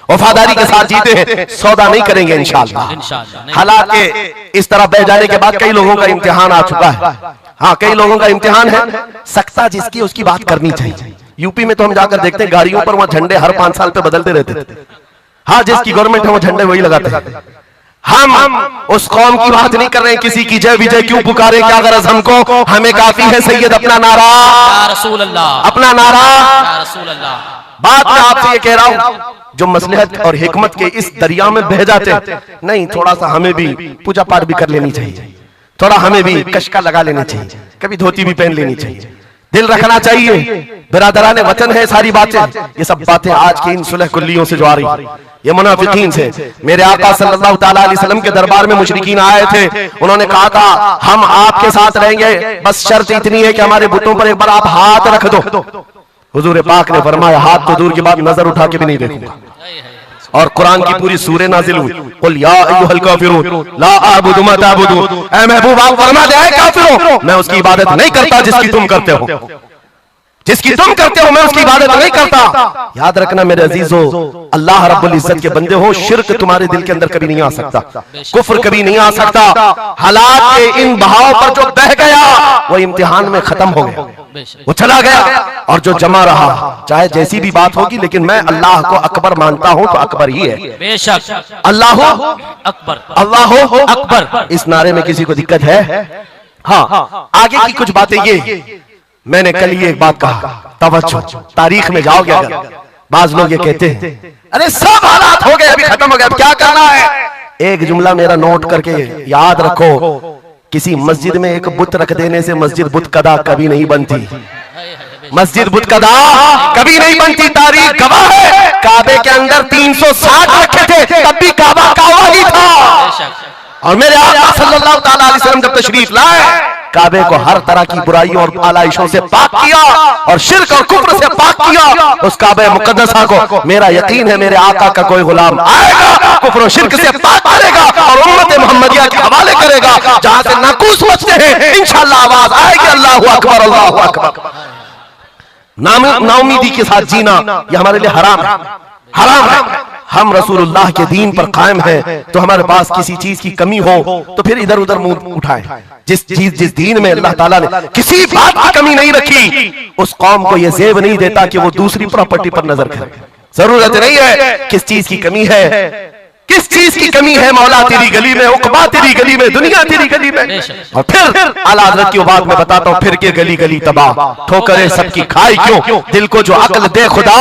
वफादारी के साथ जीते हैं, सौदा नहीं करेंगे इंशाअल्लाह। हालांकि इस तरह बह जाने के बाद कई लोगों का इम्तिहान आ चुका है। हाँ, कई लोगों का इम्तिहान है, सख्ता जिसकी उसकी बात करनी चाहिए। यूपी में तो हम जाकर देखते हैं गाड़ियों पर वहां झंडे हर 5 साल पे बदलते रहते थे। हाँ, जिसकी गवर्नमेंट है वो झंडे वही लगाते हैं। हम उस कौम की बात नहीं कर रहे हैं, किसी की जय विजय क्यों पुकारे, क्या गरज हमको, हमें काफी है सैयद अपना नारा, या रसूल अल्लाह, अपना नारा, या रसूल अल्लाह। बात मैं आपसे ये कह रहा हूं, जो मसलहत और हिकमत के इस दरिया में बह जाते हैं, नहीं, थोड़ा सा हमें भी पूजा पाठ भी कर लेनी चाहिए, थोड़ा हमें भी कशका लगा लेना चाहिए, कभी धोती भी पहन लेनी चाहिए, दिल रखना चाहिए। बिरादराने वतन है सारी बातें, ये सब बातें आज की इन सुलह कुल्लियों से जो आ रही, ये मुनाफिकीन से। मेरे आका सल्लल्लाहु तआला अलैहि वसल्लम के दरबार में मुशरिकीन आए थे, उन्होंने कहा था हम आपके साथ रहेंगे, बस शर्त इतनी है कि हमारे बुतों पर एक बार आप हाथ रख दो। हुजूर पाक ने फरमाया हाथ तो दूर की बात, नजर उठा के भी नहीं देखूंगा। और कुरान की पूरी सूरह नाजिल हुई, कुल या अय्युहल काफिरून ला अअबुदु मा तअबुदून। ऐ महबूब आप फरमा दे, ऐ काफिरों मैं उसकी इबादत नहीं करता जिसकी तुम करते हो, जिसकी तुम करते हो मैं उसकी इबादत नहीं करता। याद रखना मेरे अजीजों, अल्लाह रब्बुल इज्जत के बंदे हो, शिर्क तुम्हारे दिल के अंदर कभी नहीं आ सकता, कुफ्र कभी नहीं आ सकता। हालात के इन बहाव पर जो बह गया वो इम्तिहान में खत्म हो गया, वो चला गया, और जो जमा रहा चाहे जैसी भी बात होगी, लेकिन मैं अल्लाह को अकबर मानता हूं तो अकबर ही है, बेशक अल्लाह अकबर, अल्लाह अकबर। इस नारे में किसी को दिक्कत है? हाँ, आगे की कुछ बातें ये, मैंने कल ये एक बात कहा, तवज्जो, तारीख में जाओगे अगर, बाज लोग ये कहते हैं अरे सब हालात हो गए अभी खत्म हो गया, अब क्या करना है? एक जुमला मेरा नोट करके याद रखो, किसी मस्जिद में एक बुत रख देने से मस्जिद बुत कदा कभी नहीं बनती, मस्जिद बुत कदा कभी नहीं बनती। तारीख गवाह है, काबे के अंदर 360 रखे थे तब भी काबा काबा ही था, और मेरे आका सल्लल्लाहु अलैहि वसल्लम जब तशरीफ लाए काबे को हर तरह की बुराइयों और आलाइशों से पाक किया और शिर्क और कुफ्र से पाक किया। उस काबे मुकद्दसा को मेरा यकीन है मेरे आका का कोई गुलाम आएगा, कुफ्र और शिर्क से पाक करेगा और उम्मत मुहम्मदिया के हवाले करेगा। जहां से नाकूस बचते हैं इंशाअल्लाह आवाज आएगी अल्लाहु अकबर, अल्लाहु अकबर। नाउमीदी के साथ जीना यह हमारे लिए हराम है, हराम है। हम रसूलुल्लाह के दीन पर कायम हैं, तो हमारे पास किसी चीज की कमी हो तो फिर इधर उधर मुंह उठाएं। जिस दीन में अल्लाह ताला ने किसी बात की कमी नहीं रखी, उस कौम को यह ज़ेब नहीं देता कि वो दूसरी प्रॉपर्टी पर नजर करे। जरूरत नहीं है किस चीज की कमी है, किस चीज की कमी है, मौला तेरी गली में, उकबा तेरी गली में, दुनिया तेरी गली में। और फिर आला हज़रत की बात में बताता हूं, फिर के गली गली तबाह, ठोकरे सबकी खाई क्यों, दिल को जो अक्ल दे खुदा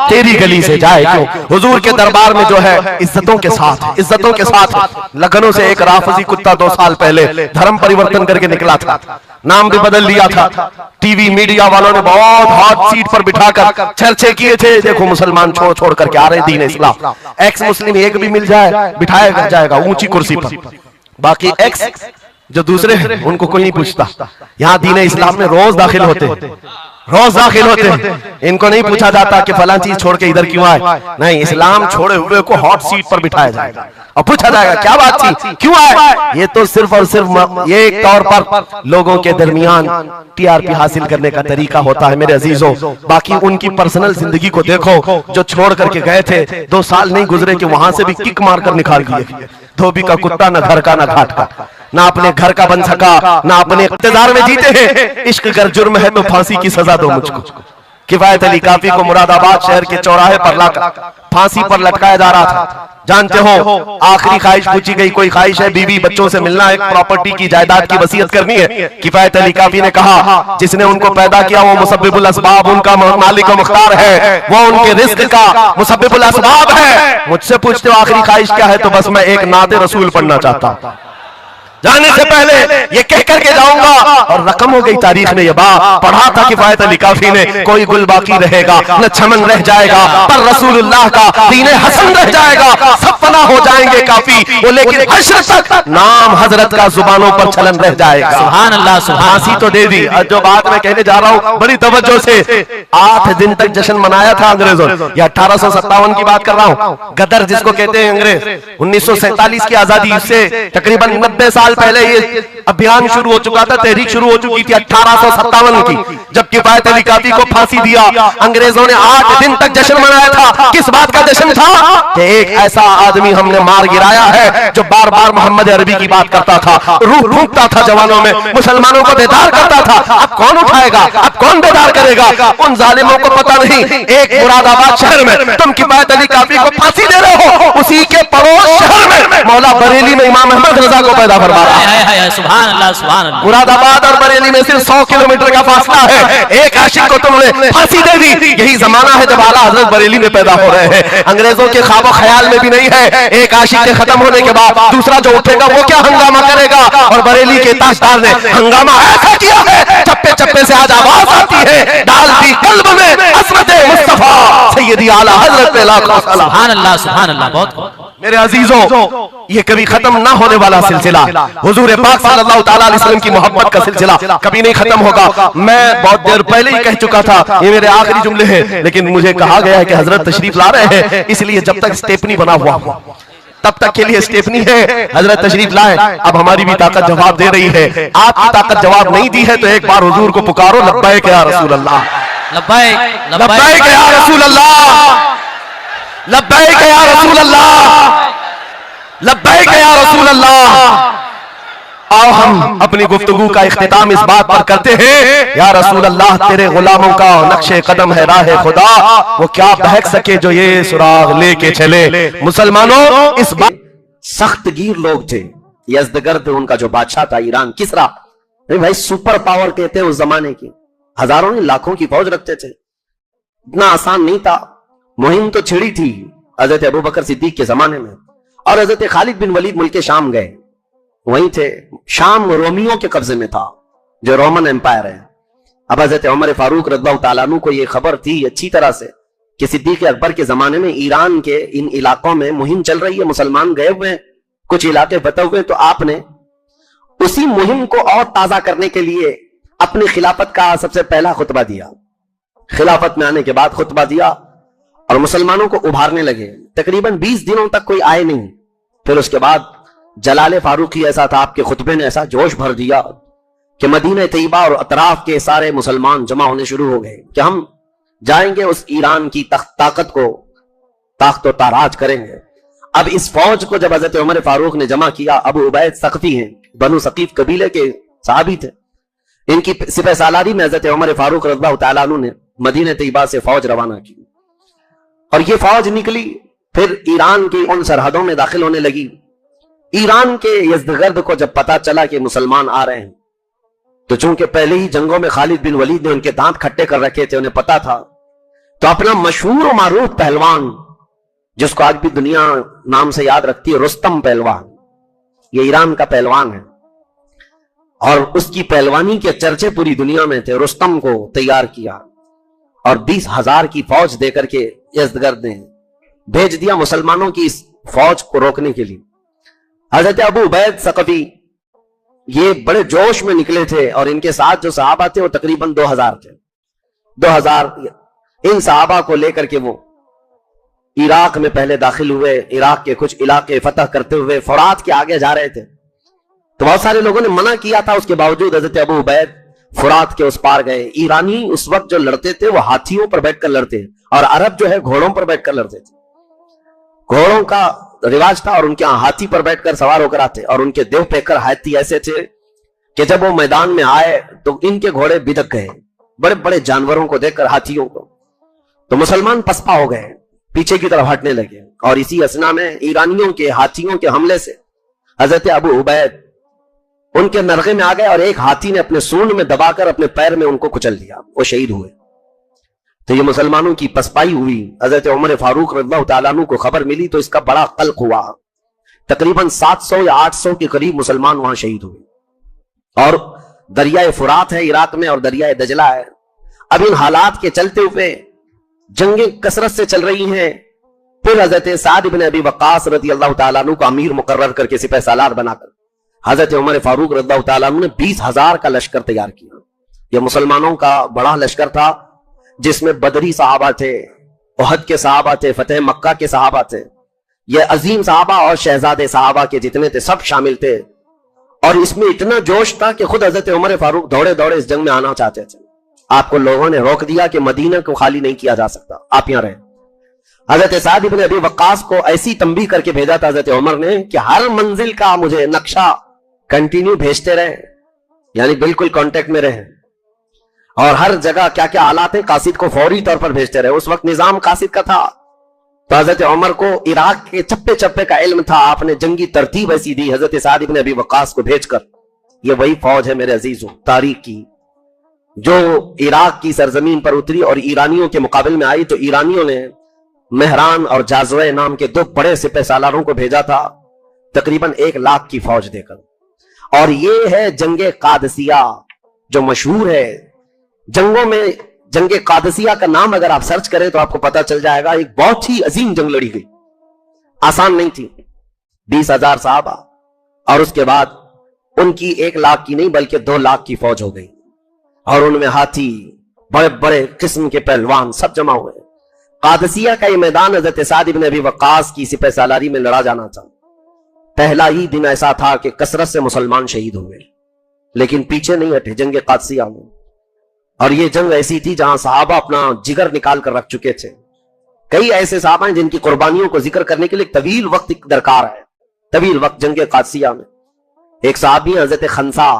तेरी गली से जाए क्यों। हुजूर के दरबार में जो है इज्जतों के साथ, इज्जतों के साथ। लखनऊ से एक राफजी कुत्ता 2 साल पहले धर्म परिवर्तन करके निकला था, नाम भी बदल लिया था। टीवी मीडिया वालों ने बहुत हॉट सीट पर बिठाकर चर्चे किए थे, देखो मुसलमान छोड़ छोड़ करके आ रहे दीन इस्लाम, एक्स मुस्लिम एक भी मिल जाए बिठाया जाएगा ऊंची कुर्सी पर, बाकी एक्स जो दूसरे हैं उनको कोई नहीं पूछता। यहाँ दीन इस्लाम में रोज दाखिल होते, रोज दाखिल होते, इनको नहीं पूछा जाता कि फलां चीज छोड़ के इधर क्यों आए, नहीं, इस्लाम छोड़े हुए को हॉट सीट पर बिठाया जाएगा और पूछा जाएगा क्या बात थी, क्यों आए। ये तो सिर्फ और सिर्फ ये एक तौर पर लोगों के दरमियान टीआरपी हासिल करने का तरीका होता है मेरे अजीजों। बाकी उनकी पर्सनल जिंदगी को देखो, जो छोड़ करके गए थे 2 साल नहीं गुजरे कि वहां से भी किक मारकर निकाल दिए। धोबी का कुत्ता न घर का न घाट का, ना अपने घर का बन सका, ना अपने इख्तियार में जीते हैं। इश्क अगर जुर्म है तो फांसी की सजा दो मुझको। किफायत अली काफी को मुरादाबाद शहर के चौराहे पर लाकर फांसी पर लटकाया जा रहा था। जानते हो आखिरी ख्वाहिश पूछी गई, कोई ख्वाहिश है, बीवी बच्चों से मिलना, एक प्रॉपर्टी की जायदाद की वसीयत करनी है। किफायत अली काफी ने कहा जिसने उनको पैदा किया वो मुसब्बिबुल असबाब, उनका मालिक और मुख्तार है, वो उनके रिस्क का मुसब्बिबुल असबाब है। मुझसे पूछते हो आखिरी ख्वाहिश क्या है, तो बस मैं एक नाते रसूल पढ़ना चाहता, जाने से पहले ये कह करके जाऊंगा। और रकम हो गई तारीख में, ये बात पढ़ा था किफायत अली काफी ने, कोई गुल बाकी रहेगा न चमन रह जाएगा, पर रसूलुल्लाह का दीन हसन रह जाएगा। सब फना हो जाएंगे काफी वो, लेकिन हश्र तक नाम हजरत का जुबानों पर चलन रह जाएगा। सुभान अल्लाह, फांसी तो दे दी। जो बात मैं कहने जा रहा हूँ बड़ी तवज्जो से, 8 दिन तक जश्न मनाया था अंग्रेजों ने। यह 1857 की बात कर रहा हूँ। गदर जिसको कहते हैं अंग्रेज, 1947 की आजादी से तकरीबन 90 साल पहले ये अभियान शुरू हो चुका था, तहरीक शुरू हो चुकी थी 1857 की, जब किफायत अली काफी को फांसी दिया। अंग्रेजों ने 8 दिन तक जश्न मनाया था। किस बात का जश्न था कि एक ऐसा आदमी हमने मार गिराया है जो बार बार मोहम्मद अरबी की बात करता था, रूह फूंकता था जवानों में, मुसलमानों को बेदार करता था। अब कौन उठाएगा, अब कौन बेदार करेगा? उन जालिमों को पता नहीं एक मुरादाबाद शहर में तुम किफायत अली काफी को फांसी दे रहे हो, उसी के पड़ोस शहर में मौला बरेली में इमाम अहमद रजा को पैदा फरमा। सुभान अल्लाह, सुभान अल्लाह। मुरादाबाद और बरेली में सिर्फ 100 किलोमीटर का फासला है। एक आशिक को तुमने फांसी दे दी। यही जमाना है जब आला हजरत बरेली में पैदा हो रहे हैं। अंग्रेजों के ख्वाब ख्याल में भी नहीं है एक आशिक के खत्म होने के बाद दूसरा जो उठेगा वो क्या हंगामा करेगा। और बरेली के ताजदार ने हंगामा ऐसा किया है, चप्पे चप्पे से आज आवाज आती है, डालती कल्ब में हज़रत मुस्तफा सैयदी आला हजरत पे लाखों सलाम। सुभान अल्लाह, सुभान अल्लाह। बहुत मेरे अजीजों, ये कभी खत्म ना होने वाला सिलसिला, हुजूर पाक सल्लल्लाहु ताला अलैहि वसल्लम की मोहब्बत का सिलसिला कभी नहीं खत्म होगा। मैं बहुत देर पहले ही कह चुका था, ये मेरे आखिरी जुमले हैं, लेकिन मुझे कहा गया है कि हजरत तशरीफ ला रहे हैं, इसलिए जब तक स्टेपनी बना हुआ तब तक के लिए स्टेपनी है। हजरत तशरीफ लाए, अब हमारी भी ताकत जवाब दे रही है। आपकी ताकत जवाब नहीं दी है तो एक बार हुजूर को पुकारो, लब्बैक या रसूल अल्लाह, लब्बैक लब्बैक या रसूल अल्लाह, लब्बैक या रसूल अल्लाह, लब्बैक या रसूल अल्लाह। आओ हम अपनी गुफ्तगू का इख्तिताम इस बात पर करते हैं, या रसूल अल्लाह तेरे गुलामों का नक्शे कदम है राह खुदा, वो क्या बहक सके जो ये सुराग लेके चले। मुसलमानों, इस बात सख्त गिर लोग थे। यज़दगर्द उनका जो बादशाह था ईरान, किसरा, भाई सुपर पावर कहते हैं उस जमाने की, हजारों ने लाखों की फौज रखते थे। इतना आसान नहीं था, मुहिम तो छिड़ी थी हजरत अबू बकर सिद्दीक के जमाने में। और हजरत खालिद बिन वलीद मुल्क शाम गए, वहीं थे। शाम रोमियों के कब्जे में था, जो रोमन एम्पायर है। अब हजरत उमर फारूक रज़ियल्लाहु ताला अन्हु को यह खबर थी अच्छी तरह से कि सिद्दीक अकबर के जमाने में ईरान के इन इलाकों में मुहिम चल रही है, मुसलमान गए हुए हैं, कुछ इलाके फतह हुए। तो आपने उसी मुहिम को और ताजा करने के लिए अपनी खिलाफत का सबसे पहला खुतबा दिया। खिलाफत में आने के बाद खुतबा दिया और मुसलमानों को उभारने लगे। तकरीबन 20 दिनों तक कोई आए नहीं। फिर उसके बाद जलाले फारूकी ऐसा था, आपके खुतबे ने ऐसा जोश भर दिया कि मदीना तैयबा और अतराफ के सारे मुसलमान जमा होने शुरू हो गए कि हम जाएंगे उस ईरान की ताकत को ताकत ताराज करेंगे। अब इस फौज को जब हजरत उमर फारूक ने जमा किया, अबू उबैद सक़फ़ी हैं, बनु सकीफ कबीले के सहाबी थे, इनकी सिपह सालारी में हजरत उमर फारूक रज़ियल्लाहु ताला अन्हु ने मदीना तैयबा से फौज रवाना की। और ये फौज निकली, फिर ईरान की उन सरहदों में दाखिल होने लगी। ईरान के यज़दगर्द को जब पता चला कि मुसलमान आ रहे हैं, तो चूंकि पहले ही जंगों में खालिद बिन वलीद ने उनके दांत खट्टे कर रखे थे, उन्हें पता था, तो अपना मशहूर और मारूफ पहलवान, जिसको आज भी दुनिया नाम से याद रखती है, रुस्तम पहलवान, ये ईरान का पहलवान है और उसकी पहलवानी के चर्चे पूरी दुनिया में थे। रुस्तम को तैयार किया और 20,000 की फौज देकर के यज़दगर्द ने भेज दिया मुसलमानों की इस फौज को रोकने के लिए। हजरत अबू उबैद सक़फ़ी ये बड़े जोश में निकले थे और इनके साथ जो सहाबा थे वो तकरीबन 2000 थे। 2000 इन सहाबा को लेकर के वो इराक में पहले दाखिल हुए। इराक के कुछ इलाके फतह करते हुए फुरात के आगे जा रहे थे, तो बहुत सारे लोगों ने मना किया था, उसके बावजूद हजरत अबू उबैद फुरात के उस पार गए। ईरानी उस वक्त जो लड़ते थे वो हाथियों पर बैठकर लड़ते और अरब जो है घोड़ों पर बैठकर लड़ते थे। घोड़ों का रिवाज था और उनके यहां हाथी पर बैठकर सवार होकर आते और उनके देव पेकर हाथी ऐसे थे कि जब वो मैदान में आए तो इनके घोड़े बिदक गए। बड़े बड़े जानवरों को देखकर, हाथियों को, तो मुसलमान पसपा हो गए, पीछे की तरफ हटने लगे। और इसी असना में ईरानियों के हाथियों के हमले से हजरत अबू उबैद उनके नरगे में आ गए और एक हाथी ने अपने सूंड में दबाकर अपने पैर में उनको कुचल दिया, वो शहीद हुए। तो ये मुसलमानों की पसपाई हुई। हजरत उमर फारूक रज़ियल्लाहु ताला अन्हु को खबर मिली तो इसका बड़ा कल्क हुआ। तकरीबन 700 या 800 के करीब मुसलमान वहां शहीद हुए। और दरियाए फुरात है इराक में और दरियाए दजला है। अब इन हालात के चलते हुए जंगें कसरत से चल रही हैं। फिर हजरत साद इब्न अबी वक्कास रज़ियल्लाहु ताला अन्हु को अमीर मुकर्रर करके सिपह सालार बनाकर हजरत उमर फारूक रज़ियल्लाहु ताला अन्हु ने 20,000 का लश्कर तैयार किया। यह मुसलमानों का बड़ा लश्कर था, जिसमें बदरी सहाबा थे, उहद के सहाबा थे, फतेह मक्का के सहाबा थे, ये अजीम सहाबा और शहजादे सहाबा के जितने थे सब शामिल थे। और इसमें इतना जोश था कि खुद हजरत उमर फारूक दौड़े दौड़े इस जंग में आना चाहते थे। आपको लोगों ने रोक दिया कि मदीना को खाली नहीं किया जा सकता, आप यहां रहे। हजरत साद इब्न अबी वक्कास को ऐसी तंबीह करके भेजा था हजरत उमर ने कि हर मंजिल का मुझे नक्शा कंटिन्यू भेजते रहे, यानी बिल्कुल कांटेक्ट में रहे, और हर जगह क्या क्या हालात है कासिद को फौरी तौर पर भेजते रहे। उस वक्त निजाम कासिद का था। तो हजरत उमर को इराक के चप्पे चप्पे का इल्म था। आपने जंगी तरतीब ऐसी दी हजरत साद इब्न अबी वक्कास को भेजकर, ये वही फौज है मेरे अजीजों तारीख की, जो इराक की सरजमीन पर उतरी और ईरानियों के मुकाबले में आई। तो ईरानियों ने मेहरान और जाज़वे नाम के 2 बड़े सिपह सालारों को भेजा था, तकरीबन 1 लाख की फौज देकर। और ये है जंगे कादसिया, जो मशहूर है जंगों में। जंगे कादसिया का नाम अगर आप सर्च करें तो आपको पता चल जाएगा, एक बहुत ही अजीम जंग लड़ी गई। आसान नहीं थी। 20,000 साहबा और उसके बाद उनकी 1 लाख की नहीं बल्कि 2 लाख की फौज हो गई और उनमें हाथी, बड़े बड़े किस्म के पहलवान सब जमा हुए। कादसिया का ये मैदान हजरत साद इब्न अबी वक्कास की सिपह सालारी में लड़ा जाना था। पहला ही दिन ऐसा था कि कसरत से मुसलमान शहीद हुए, लेकिन पीछे नहीं हटे जंग कादसिया में। और ये जंग ऐसी थी जहां सहाबा अपना जिगर निकाल कर रख चुके थे। कई ऐसे सहाबा हैं जिनकी कुर्बानियों को जिक्र करने के लिए तवील वक्त दरकार है, तवील वक्त। जंग कादसिया में एक सहाबी हजरत खंसा,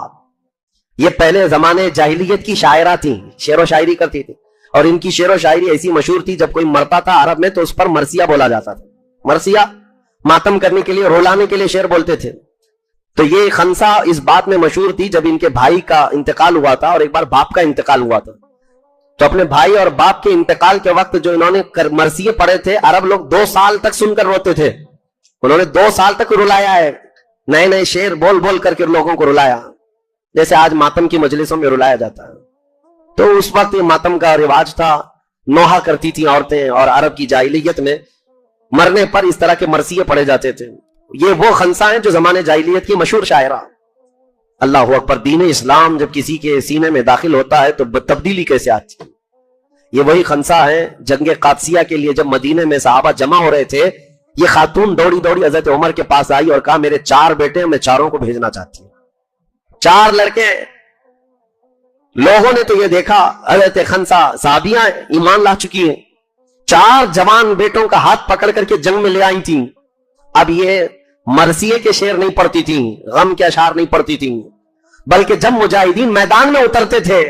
ये पहले जमाने जाहिलियत की शायरा थी, शेर व शायरी करती थी और इनकी शेर व शायरी ऐसी मशहूर थी, जब कोई मरता था अरब में तो उस पर मरसिया बोला जाता था। मरसिया मातम करने के लिए, रुलाने के लिए शेर बोलते थे। तो ये खंसा इस बात में मशहूर थी, जब इनके भाई का इंतकाल हुआ था और एक बार बाप का इंतकाल हुआ था, तो अपने भाई और बाप के इंतकाल के वक्त जो इन्होंने मरसिये पढ़े थे, अरब लोग 2 साल तक सुनकर रोते थे। उन्होंने 2 साल तक रुलाया है, नए नए शेर बोल बोल करके लोगों को रुलाया, जैसे आज मातम की मजलिसों में रुलाया जाता है। तो उस वक्त ये मातम का रिवाज था, नोहा करती थी औरतें, और अरब की जाहिलियत में मरने पर इस तरह के मरसिये पढ़े जाते थे। ये वो खंसा है जो जमाने जाहिलियत की मशहूर शायरा। अल्लाह अकबर, दीन इस्लाम जब किसी के सीने में दाखिल होता है तो तब्दीली कैसे आती है। ये वही खंसा है जंग कादसिया के लिए जब मदीने में सहाबा जमा हो रहे थे, ये खातून दौड़ी दौड़ी हजरत उमर के पास आई और कहा, मेरे 4 बेटे, मैं चारों को भेजना चाहती हूं। 4 लड़के। लोगों ने तो ये देखा हजरत खंसा साहबियां ईमान ला चुकी हैं, 4 जवान बेटों का हाथ पकड़ करके जंग में ले आई थी। अब ये मरसिये के शेर नहीं पढ़ती थी, गम के अशार नहीं पढ़ती थी, बल्कि जब मुजाहिदीन मैदान में उतरते थे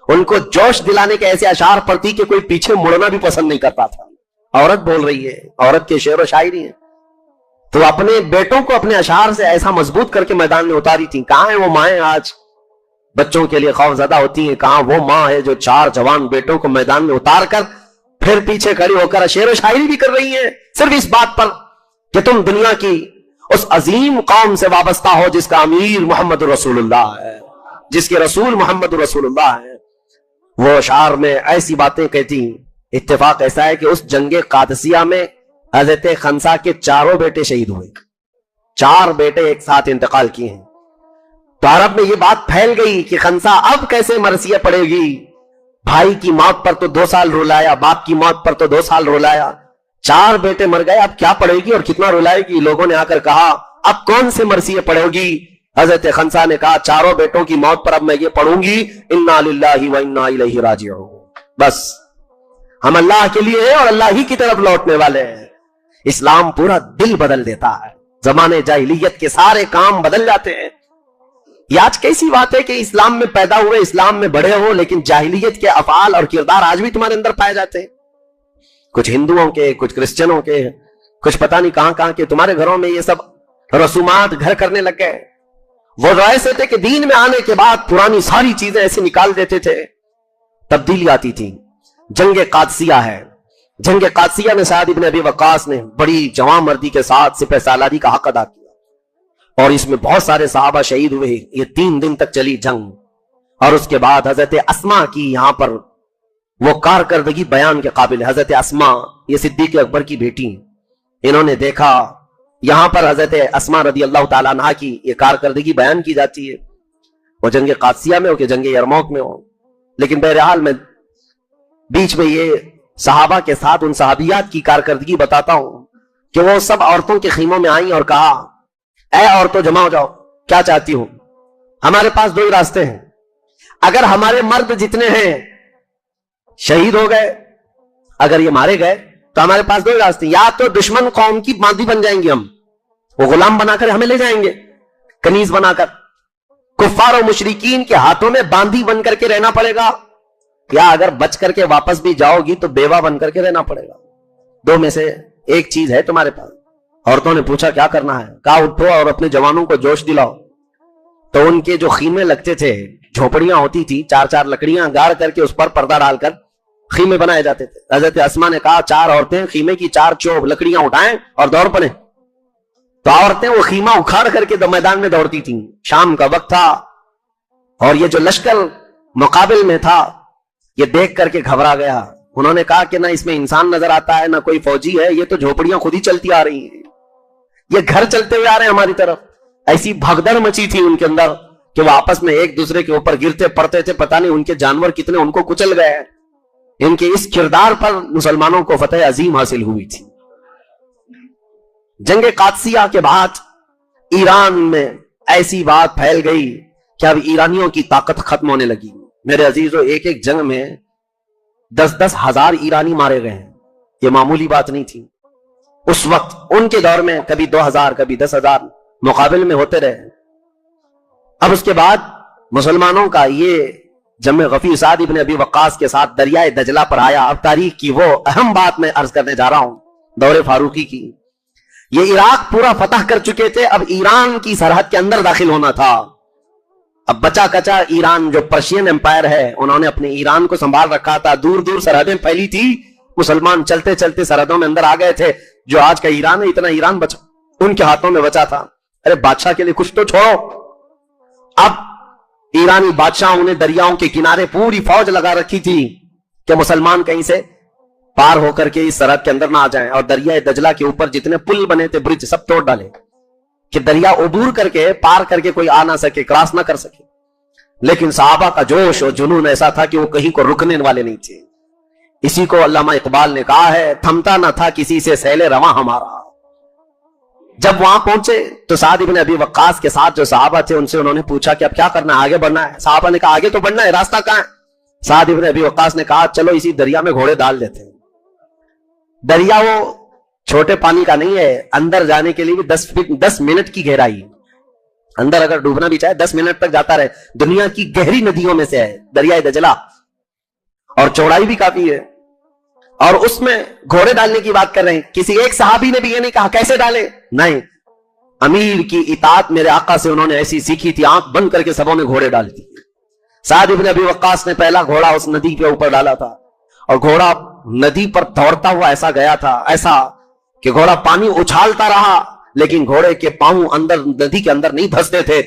उनको जोश दिलाने के ऐसे अशार पढ़ती कि कोई पीछे मुड़ना भी पसंद नहीं करता था। औरत बोल रही है, औरत के शेर व शायरी है, तो अपने बेटों को अपने अशार से ऐसा मजबूत करके मैदान में उतारी थी। कहां है वो माएं आज बच्चों के लिए खौफजदा होती हैं? कहां वो मां है जो 4 जवान बेटों को मैदान में उतार कर फिर पीछे खड़ी होकर शेर व शायरी भी कर रही है, सिर्फ इस बात पर कि तुम दुनिया की उस अजीम कौम से वाबस्ता हो जिसका अमीर मोहम्मद रसूलुल्लाह है, जिसके रसूल मोहम्मद रसूलुल्लाह है। वो अशार में ऐसी बातें कहती। इत्तेफाक ऐसा है कि उस जंगे कादसिया में हजरत खंसा के 4 बेटे शहीद हुए। 4 बेटे एक साथ इंतकाल किए हैं। तो अरब में ये बात फैल गई कि खंसा अब कैसे मरसिया पड़ेगी। भाई की मौत पर तो 2 साल रुलाया, बाप की मौत पर तो 2 साल रुलाया, 4 बेटे मर गए, अब क्या पढ़ेगी और कितना रुलाएगी। लोगों ने आकर कहा, अब कौन से मरसिये पढ़ोगी? हजरत खंसा ने कहा, 4 बेटों की मौत पर अब मैं ये पढ़ूंगी, इन्ना लिल्लाहि व इन्ना इलैहि राजिऊन। बस हम अल्लाह के लिए हैं और अल्लाह ही की तरफ लौटने वाले हैं। इस्लाम पूरा दिल बदल देता है, जमाने जाहिलियत के सारे काम बदल जाते हैं। ये आज कैसी बात है कि इस्लाम में पैदा हुए, इस्लाम में बड़े हो, लेकिन जाहिलियत के अफआल और किरदार आज भी तुम्हारे अंदर पाए जाते हैं। कुछ हिंदुओं के, कुछ क्रिश्चियनों के, कुछ पता नहीं कहां कहां के। तुम्हारे घरों में ये सब रसूमात घर करने लग गए। वो ऐसे थे कि दीन में आने के बाद पुरानी सारी चीजें ऐसे निकाल देते थे, तब्दीली आती थी। जंग कादसिया है, जंग कादसिया में साद इब्न अबी वक्कास ने बड़ी जवां मर्दी के साथ सिपह सालारी का हक अदा किया और इसमें बहुत सारे सहाबा शहीद हुए। ये 3 दिन तक चली जंग और उसके बाद हजरत अस्मा की यहां पर वो कारकर्दगी बयान के काबिल है। हजरत अस्मा ये सिद्दीक अकबर की बेटी, इन्होंने देखा यहां पर हजरत अस्मा रदी अल्लाह ताला अन्हा की ये कारकर्दगी बयान की जाती है, वो जंग कादसिया में हो कि जंग यरमौक में हो। लेकिन बहरहाल मैं बीच में ये सहाबा के साथ उन सहाबियात की कारकर्दगी बताता हूं कि वो सब औरतों के खीमों में आई और कहा, ऐ औरतों जमा हो जाओ, क्या चाहती हूं? हमारे पास 2 ही रास्ते हैं। अगर हमारे मर्द जितने हैं शहीद हो गए, अगर ये मारे गए, तो हमारे पास 2 ही रास्ते, या तो दुश्मन कौम की बांदी बन जाएंगे हम, वो गुलाम बनाकर हमें ले जाएंगे, कनीज बनाकर कुफ्फार और मुशरिकीन के हाथों में बांदी बन करके रहना पड़ेगा, या अगर बच करके वापस भी जाओगी तो बेवा बन करके रहना पड़ेगा। 2 में से एक चीज है तुम्हारे पास। औरतों ने पूछा क्या करना है? कहा उठो और अपने जवानों को जोश दिलाओ। तो उनके जो खीमे लगते थे, झोपड़ियां होती थी, 4-4 लकड़ियां गाड़ करके उस पर पर्दा डालकर खीमे बनाए जाते थे। हजरत अस्मा ने कहा 4 औरतें खीमे की 4 चोब लकड़ियां उठाएं और दौड़ पड़े। तो औरतें वो खीमा उखाड़ करके मैदान में दौड़ती थी। शाम का वक्त था और ये जो लश्कर मुकाबिल में था ये देख करके घबरा गया। उन्होंने कहा कि ना इसमें इंसान नजर आता है, ना कोई फौजी है, ये तो झोपड़ियां खुद ही चलती आ रही हैं। ये घर चलते हुए आ रहे हैं हमारी तरफ। ऐसी भगदड़ मची थी उनके अंदर कि वो आपस में एक दूसरे के ऊपर गिरते पड़ते थे, पता नहीं उनके जानवर कितने उनको कुचल गए हैं। इनके इस किरदार पर मुसलमानों को फतेह अजीम हासिल हुई थी। जंग कादसिया के बाद ईरान में ऐसी बात फैल गई कि अब ईरानियों की ताकत खत्म होने लगी। मेरे अजीजों, एक एक जंग में 10-10 हजार ईरानी मारे गए हैं। ये मामूली बात नहीं थी उस वक्त। उनके दौर में कभी 2000 कभी 10,000 मुकाबले में होते रहे। अब उसके बाद मुसलमानों का ये जब गफीर साद इब्न अबी वक्कास के साथ दरियाए दजला पर आया। अब तारीख की वो अहम बात मैं अर्ज करने जा रहा हूं, दौरे फारूकी की। ये इराक पूरा फतह कर चुके थे, अब ईरान की सरहद के अंदर दाखिल होना था। अब बचा कचा ईरान, जो पर्शियन एम्पायर है, उन्होंने अपने ईरान को संभाल रखा था। दूर दूर सरहदें फैली थी, मुसलमान चलते चलते सरहदों में अंदर आ गए थे। जो आज का ईरान है, इतना ईरान बचा उनके हाथों में बचा था। अरे बादशाह के लिए कुछ तो छोड़ो। अब ईरानी बादशाह उन्हें दरियाओं के किनारे पूरी फौज लगा रखी थी कि मुसलमान कहीं से पार होकर के इस सरहद के अंदर ना आ जाएं, और दरिया दजला के ऊपर जितने पुल बने थे, ब्रिज, सब तोड़ डाले कि दरिया उबूर करके पार करके कोई आ ना सके, क्रॉस ना कर सके। लेकिन सहाबा का जोश और जुनून ऐसा था कि वो कहीं को रुकने वाले नहीं थे। इसी को अल्लामा इकबाल ने कहा है, थमता ना था किसी से सैले रवां हमारा। जब वहां पहुंचे तो साद इब्न अबी वक्कास के साथ जो सहाबा थे, उनसे उन्होंने पूछा कि अब क्या करना है, आगे बढ़ना है? सहाबा ने कहा आगे तो बढ़ना है, रास्ता कहां है? साद इब्न अबी वक्कास ने कहा चलो इसी दरिया में घोड़े डाल देते हैं। दरिया वो छोटे पानी का नहीं है, अंदर जाने के लिए भी 10 मिनट की गहराई। अंदर अगर डूबना भी चाहे 10 मिनट तक जाता रहे। दुनिया की गहरी नदियों में से है दरियाए दजला, और चौड़ाई भी काफी है। और उसमें घोड़े डालने की बात कर रहे हैं। किसी एक सहाबी ने भी ये नहीं कहा कैसे डाले, नहीं, अमीर की इताअत मेरे आका से उन्होंने ऐसी सीखी थी, आंख बंद करके सबों ने घोड़े डाल दी। साद इब्न अबी वक्कास ने पहला घोड़ा उस नदी के ऊपर डाला था, और घोड़ा नदी पर दौड़ता हुआ ऐसा गया था, ऐसा कि घोड़ा पानी उछालता रहा, लेकिन घोड़े के पांव अंदर नदी के अंदर नहीं धंसते थे।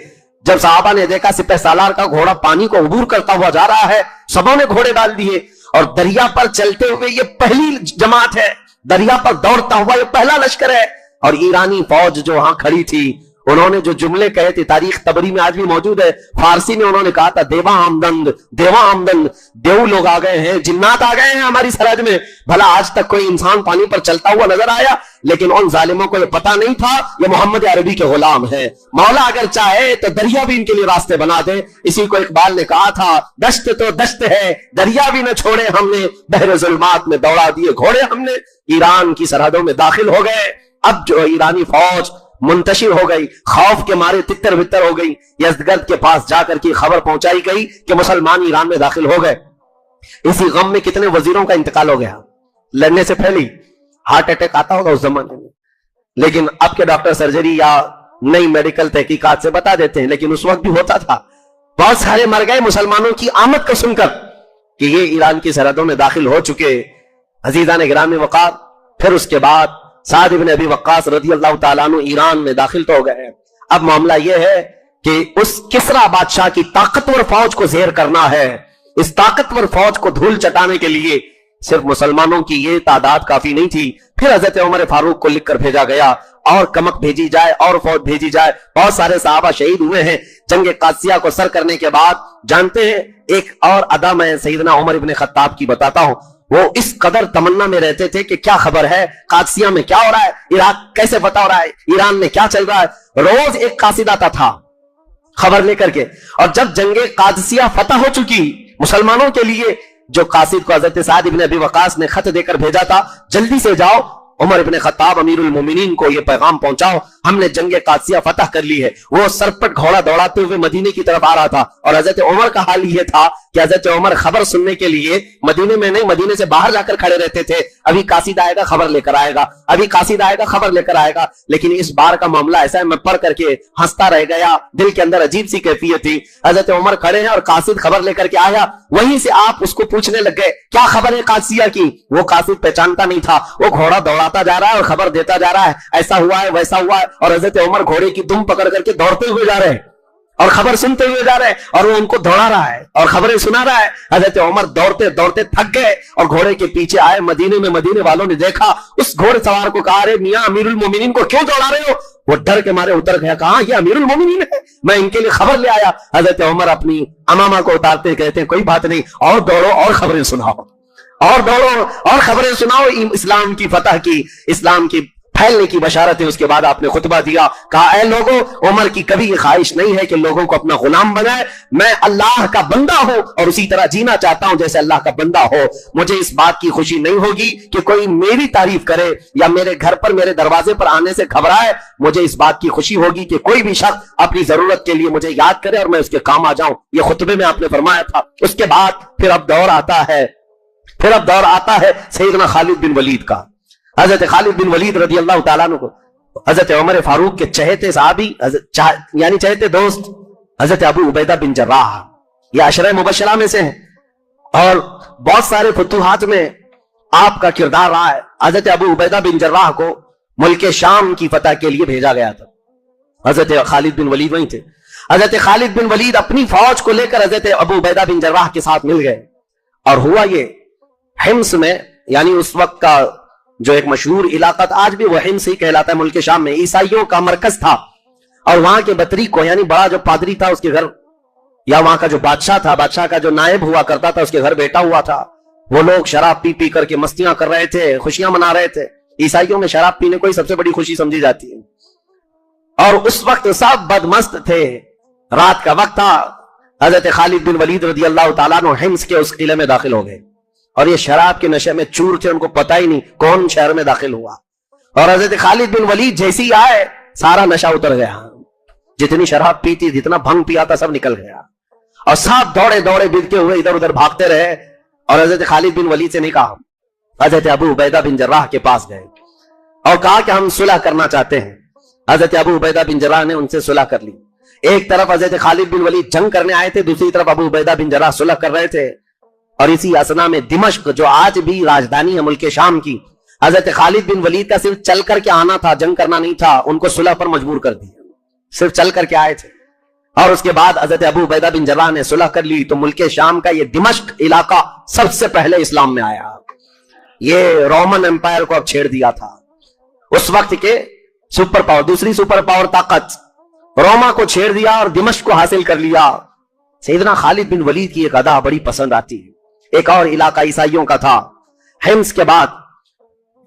जब साहबा ने देखा सिपह सालार का घोड़ा पानी को अबूर करता हुआ जा रहा है, सबों ने घोड़े डाल दिए। और दरिया पर चलते हुए ये पहली जमात है, दरिया पर दौड़ता हुआ ये पहला लश्कर है। और ईरानी फौज जो वहां खड़ी थी, उन्होंने जो जुमले कहे थे, तारीख तबरी में आज भी मौजूद है, फारसी में उन्होंने कहा था देवा आमदन, देवा आमदन, देव लोग आ गए हैं, जिन्नात आ गए हैं हमारी सरहद में। भला आज तक कोई इंसान पानी पर चलता हुआ नजर आया? लेकिन उन जालिमों को यह पता नहीं था ये मोहम्मद अरबी के गुलाम है। मौला अगर चाहे तो दरिया भी इनके लिए रास्ते बना दे। इसी को इकबाल ने कहा था, दश्त तो दश्त है, दरिया भी न छोड़े हमने, बहरे जुल्मात में दौड़ा दिए घोड़े हमने। ईरान की सरहदों में दाखिल हो गए। अब जो ईरानी फौज मुंतशिर हो गई, खौफ के मारे तितर बितर हो गई। यजदगर्द के पास जाकर की खबर पहुंचाई गई कि मुसलमान ईरान में दाखिल हो गए। इसी गम में कितने वजीरों का इंतकाल हो गया। लड़ने से पहले हार्ट अटैक आता होगा उस जमाने में, लेकिन अब के डॉक्टर सर्जरी या नई मेडिकल तहकीकात से बता देते हैं, लेकिन उस वक्त भी होता था। बहुत सारे मर गए मुसलमानों की आमद को सुनकर कि ये ईरान की सरहदों में दाखिल हो चुके। अजीजान गिरामी वक़ार, फिर उसके बाद साद इब्न अबी वक्कास रज़ियल्लाहु ताला अन्हु ईरान में दाखिल तो हो गए। अब मामला यह है कि उस किसरा बादशाह की ताकतवर फौज को ज़ेर करना है। इस ताकतवर फौज को धूल चटाने के लिए सिर्फ मुसलमानों की ये तादाद काफी नहीं थी। फिर हजरत उमर फारूक को लिखकर भेजा गया और कमक भेजी जाए और फौज भेजी जाए। बहुत सारे सहाबा शहीद हुए हैं जंग कादसिया को सर करने के बाद। जानते हैं, एक और अदा मैं सैयदना उमर इब्न खत्ताब की बताता हूं। वो इस कदर तमन्ना में रहते थे कि क्या खबर है, कादसिया में क्या हो रहा है, इराक कैसे पता हो रहा है, ईरान में क्या चल रहा है। रोज एक कासिद आता था खबर लेकर के। और जब जंगे कादसिया फतह हो चुकी मुसलमानों के लिए, जो कासिद को हजरत साद इब्न अबी वक्कास ने खत देकर भेजा था, जल्दी से जाओ उमर इब्न खत्ताब अमीरुल मोमिनीन को यह पैगाम पहुंचाओ, हमने जंगे कादसिया फतह कर ली है। वो सरपट घोड़ा दौड़ाते हुए मदीने की तरफ आ रहा था। और हजरत उमर का हाल यह था कि हजरत उमर खबर सुनने के लिए मदीने में नहीं, मदीने से बाहर जाकर खड़े रहते थे। अभी कासिद आएगा खबर लेकर आएगा, अभी कासिद आएगा खबर लेकर आएगा। लेकिन इस बार का मामला ऐसा है, मैं पढ़ करके हंसता रह गया, दिल के अंदर अजीब सी कैफियत थी। हजरत उमर खड़े हैं और कासिद खबर लेकर के आया। वहीं से आप उसको पूछने लग गए क्या खबर है कादसिया की। वो कासिद पहचानता नहीं था, वो घोड़ा दौड़ाता जा रहा है और खबर देता जा रहा है, ऐसा हुआ है वैसा हुआ है। और हजरत उमर घोड़े की दुम पकड़ करके दौड़ते हुए जा रहे हैं। और खबर सुनते हुए जा रहे हैं और वो उनको दौड़ा रहा है और खबरें सुना रहा है। हजरत उमर दौड़ते दौड़ते थक गए और घोड़े के पीछे आए। मदीने वालों ने देखा, उस घोड़सवार को कहा, अरे मियां अमीरुल मोमिनीन को क्यों दौड़ा रहे हो? वो डर के मारे उतर गया, कहा ये अमीरुल मोमिनीन है, मैं इनके लिए खबर ले आया। हजरत उमर अपनी अमामा को उतारते कहते हैं, कोई बात नहीं, और दौड़ो और खबरें सुनाओ, और दौड़ो और खबरें सुनाओ इस्लाम की फतह की, इस्लाम की फैलने की बशारत है। उसके बाद आपने खुतबा दिया, कहा ऐ लोगों, उमर की कभी ये ख्वाहिश नहीं है कि लोगों को अपना गुलाम बनाए, मैं अल्लाह का बंदा हूं और उसी तरह जीना चाहता हूं जैसे अल्लाह का बंदा हो। मुझे इस बात की खुशी नहीं होगी कि कोई मेरी तारीफ करे या मेरे घर पर मेरे दरवाजे पर आने से घबराए। मुझे इस बात की खुशी होगी कि कोई भी शख्स अपनी जरूरत के लिए मुझे याद करे और मैं उसके काम आ जाऊं। ये खुतबे में आपने फरमाया था। उसके बाद फिर अब दौर आता है सैयदना खालिद बिन वलीद का। हजरत खालिद बिन वलीद रजी अल्लाह तआला अन्हु को हजरत उमर फारूक के चहेते साहबी यानी चहेते दोस्त हजरत अबू उबैदा बिन जर्राह, ये अशरा मुबशरा में से हैं और बहुत सारे फतूहात में आपका किरदार रहा है। हजरत अबू उबैदा बिन जर्राह को मुल्क शाम की फतह के लिए भेजा गया था। हजरत खालिद बिन वलीद वहीं थे। हजरत खालिद बिन वलीद अपनी फौज को लेकर हजरत अबू उबैदा बिन जर्राह के साथ मिल गए और हुआ ये, हिम्स में, यानी उस वक्त का जो एक मशहूर इलाका था, आज भी वह हिम्स ही कहलाता है, मुल्क शाम में ईसाइयों का मरकज था। और वहां के बतरी को, यानी बड़ा जो पादरी था उसके घर, या वहां का जो बादशाह था, बादशाह का जो नायब हुआ करता था, उसके घर बैठा हुआ था। वो लोग शराब पी पी करके मस्तियां कर रहे थे, खुशियां मना रहे थे। ईसाइयों में शराब पीने को ही सबसे बड़ी खुशी समझी जाती है और उस वक्त सब बदमस्त थे। रात का वक्त था। हजरत खालिद बिन वलीद रजी अल्लाह तआला अन्हु हिम्स के उस किले में दाखिल हो गए और ये शराब के नशे में चूर थे, उनको पता ही नहीं कौन शहर में दाखिल हुआ। और हजरत खालिद बिन वलीद जैसे ही आए, सारा नशा उतर गया, जितनी शराब पी थी, जितना भंग पिया था, सब निकल गया और सब दौड़े दौड़े बिगते हुए इधर उधर भागते रहे। और हजरत खालिद बिन वलीद से नहीं कहा, हजरत अबू उबैदा बिन जर्राह के पास गए और कहा कि हम सुलह करना चाहते हैं। हजरत अबू उबैदा बिन जर्राह ने उनसे सुलह कर ली। एक तरफ हजरत खालिद बिन वलीद जंग करने आए थे, दूसरी तरफ अबू उबैदा बिन जर्राह सुलह कर रहे थे। और इसी असना में दिमश्क, जो आज भी राजधानी है मुल्क शाम की, हजरत खालिद बिन वलीद का सिर्फ चल करके आना था, जंग करना नहीं था, उनको सुलह पर मजबूर कर दिया। सिर्फ चल करके आए थे और उसके बाद हजरत अबू उबैदा बिन जर्राह ने सुलह कर ली। तो मुल्क शाम का ये दिमश्क इलाका सबसे पहले इस्लाम में आया। ये रोमन एम्पायर को अब छेड़ दिया था। उस वक्त के सुपर पावर, दूसरी सुपर पावर ताकत रोमा को छेड़ दिया और दिमश्क को हासिल कर लिया। सैयदना खालिद बिन वलीद की एक अदा बड़ी पसंद आती है। एक और इलाका ईसाइयों का था, हिम्स के बाद,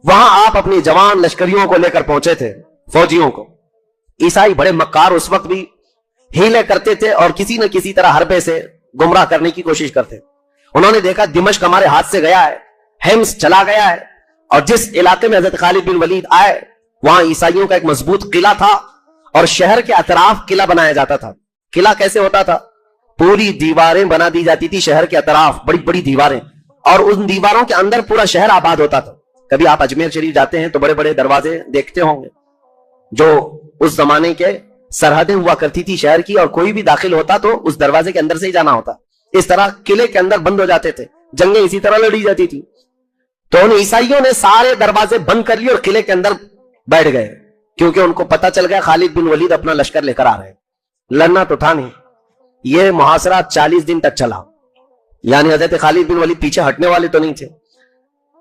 वहां आप अपनी जवान लश्करियों को लेकर पहुंचे थे, फौजियों को। ईसाई बड़े मक्कार उस वक्त भी हीले करते थे और किसी न किसी तरह हरबे से गुमराह करने की कोशिश करते। उन्होंने देखा दिमश्क हमारे हाथ से गया है, हिम्स चला गया है, और जिस इलाके में हजरत खालिद बिन वलीद आए वहां ईसाइयों का एक मजबूत किला था और शहर के अतराफ किला बनाया जाता था। किला कैसे होता था? पूरी दीवारें बना दी जाती थी शहर के अतराफ, बड़ी बड़ी दीवारें, और उन दीवारों के अंदर पूरा शहर आबाद होता था। कभी आप अजमेर शरीफ जाते हैं तो बड़े बड़े दरवाजे देखते होंगे, जो उस जमाने के सरहदें हुआ करती थी शहर की, और कोई भी दाखिल होता तो उस दरवाजे के अंदर से ही जाना होता। इस तरह किले के अंदर बंद हो जाते थे, जंगें इसी तरह लड़ी जाती थी। तो उन ईसाइयों ने सारे दरवाजे बंद कर लिए और किले के अंदर बैठ गए, क्योंकि उनको पता चल गया खालिद बिन वलीद अपना लश्कर लेकर आ रहे हैं। लड़ना तो था नहीं। यह मुहासरा 40 दिन तक चला, यानी हजरत खालिद बिन वलीद पीछे हटने वाले तो नहीं थे।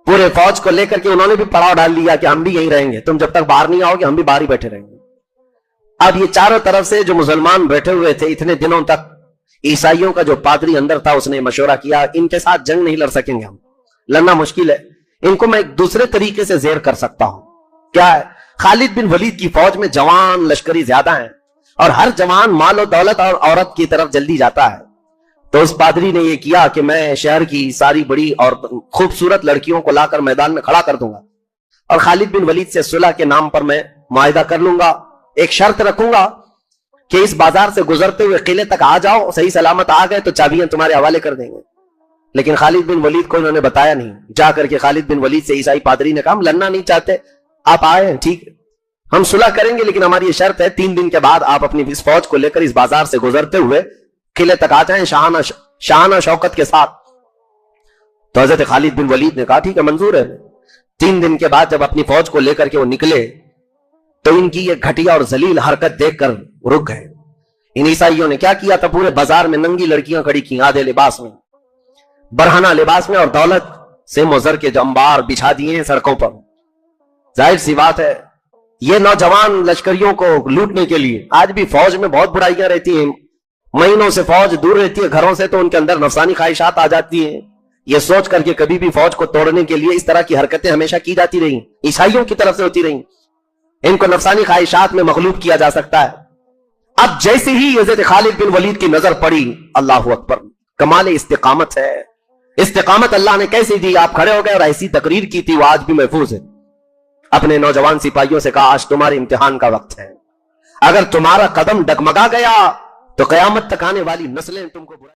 पूरे फौज को लेकर के उन्होंने भी पड़ाव डाल लिया कि हम भी यहीं रहेंगे, तुम जब तक बाहर नहीं आओगे हम भी बाहर ही बैठे रहेंगे। अब ये चारों तरफ से जो मुसलमान बैठे हुए थे इतने दिनों तक, ईसाइयों का जो पादरी अंदर था उसने मशवरा किया, इनके साथ जंग नहीं लड़ सकेंगे हम, लड़ना मुश्किल है, इनको मैं एक दूसरे तरीके से जेर कर सकता हूं। क्या है? खालिद बिन वलीद की फौज में जवान लश्करी ज्यादा है और हर जवान माल और दौलत और औरत की तरफ जल्दी जाता है। तो उस पादरी ने यह किया कि मैं शहर की सारी बड़ी और खूबसूरत लड़कियों को लाकर मैदान में खड़ा कर दूंगा और खालिद बिन वलीद से सुलह के नाम पर मैं मुआहिदा कर लूंगा। एक शर्त रखूंगा कि इस बाजार से गुजरते हुए किले तक आ जाओ, सही सलामत आ गए तो चाबियां तुम्हारे हवाले कर देंगे। लेकिन खालिद बिन वलीद को इन्होंने बताया नहीं। जाकर के खालिद बिन वलीद से ईसाई पादरी ने कहा, हम लड़ना नहीं चाहते, आप आए हैं ठीक है, हम सुलह करेंगे, लेकिन हमारी ये शर्त है 3 दिन के बाद आप अपनी इस फौज को लेकर इस बाजार से गुजरते हुए किले तक आ जाएं शाहाना शौकत के साथ। तो हजरत खालिद बिन वलीद ने कहा ठीक है, मंजूर है। 3 दिन के बाद जब अपनी फौज को लेकर के वो निकले तो इनकी ये घटिया और जलील हरकत देखकर रुक गए। इन ईसाइयों ने क्या किया था, पूरे बाजार में नंगी लड़कियां खड़ी की, आधे लिबास में, बरहाना लिबास में, और दौलत से मुजर के जंबार बिछा दिए हैं सड़कों पर। जाहिर सी बात है, ये नौजवान लश्करियों को लूटने के लिए, आज भी फौज में बहुत बुराइयां रहती हैं, महीनों से फौज दूर रहती है घरों से, तो उनके अंदर नफसानी ख्वाहिशात आ जाती हैं, ये सोच करके कभी भी फौज को तोड़ने के लिए इस तरह की हरकतें हमेशा की जाती रही, ईसाइयों की तरफ से होती रही। इनको नफसानी ख्वाहिशात में मखलूब किया जा सकता है। अब जैसे ही हज़रत खालिद बिन वलीद की नजर पड़ी, अल्लाह अकबर, कमाल इस्तिकामत है। इस्तिकामत अल्लाह ने कैसे दी, आप खड़े हो गए और ऐसी तकरीर की थी, वो आज भी महफूज है। अपने नौजवान सिपाहियों से कहा, आज तुम्हारे इम्तिहान का वक्त है, अगर तुम्हारा कदम डगमगा गया तो कयामत तक आने वाली नस्लें तुमको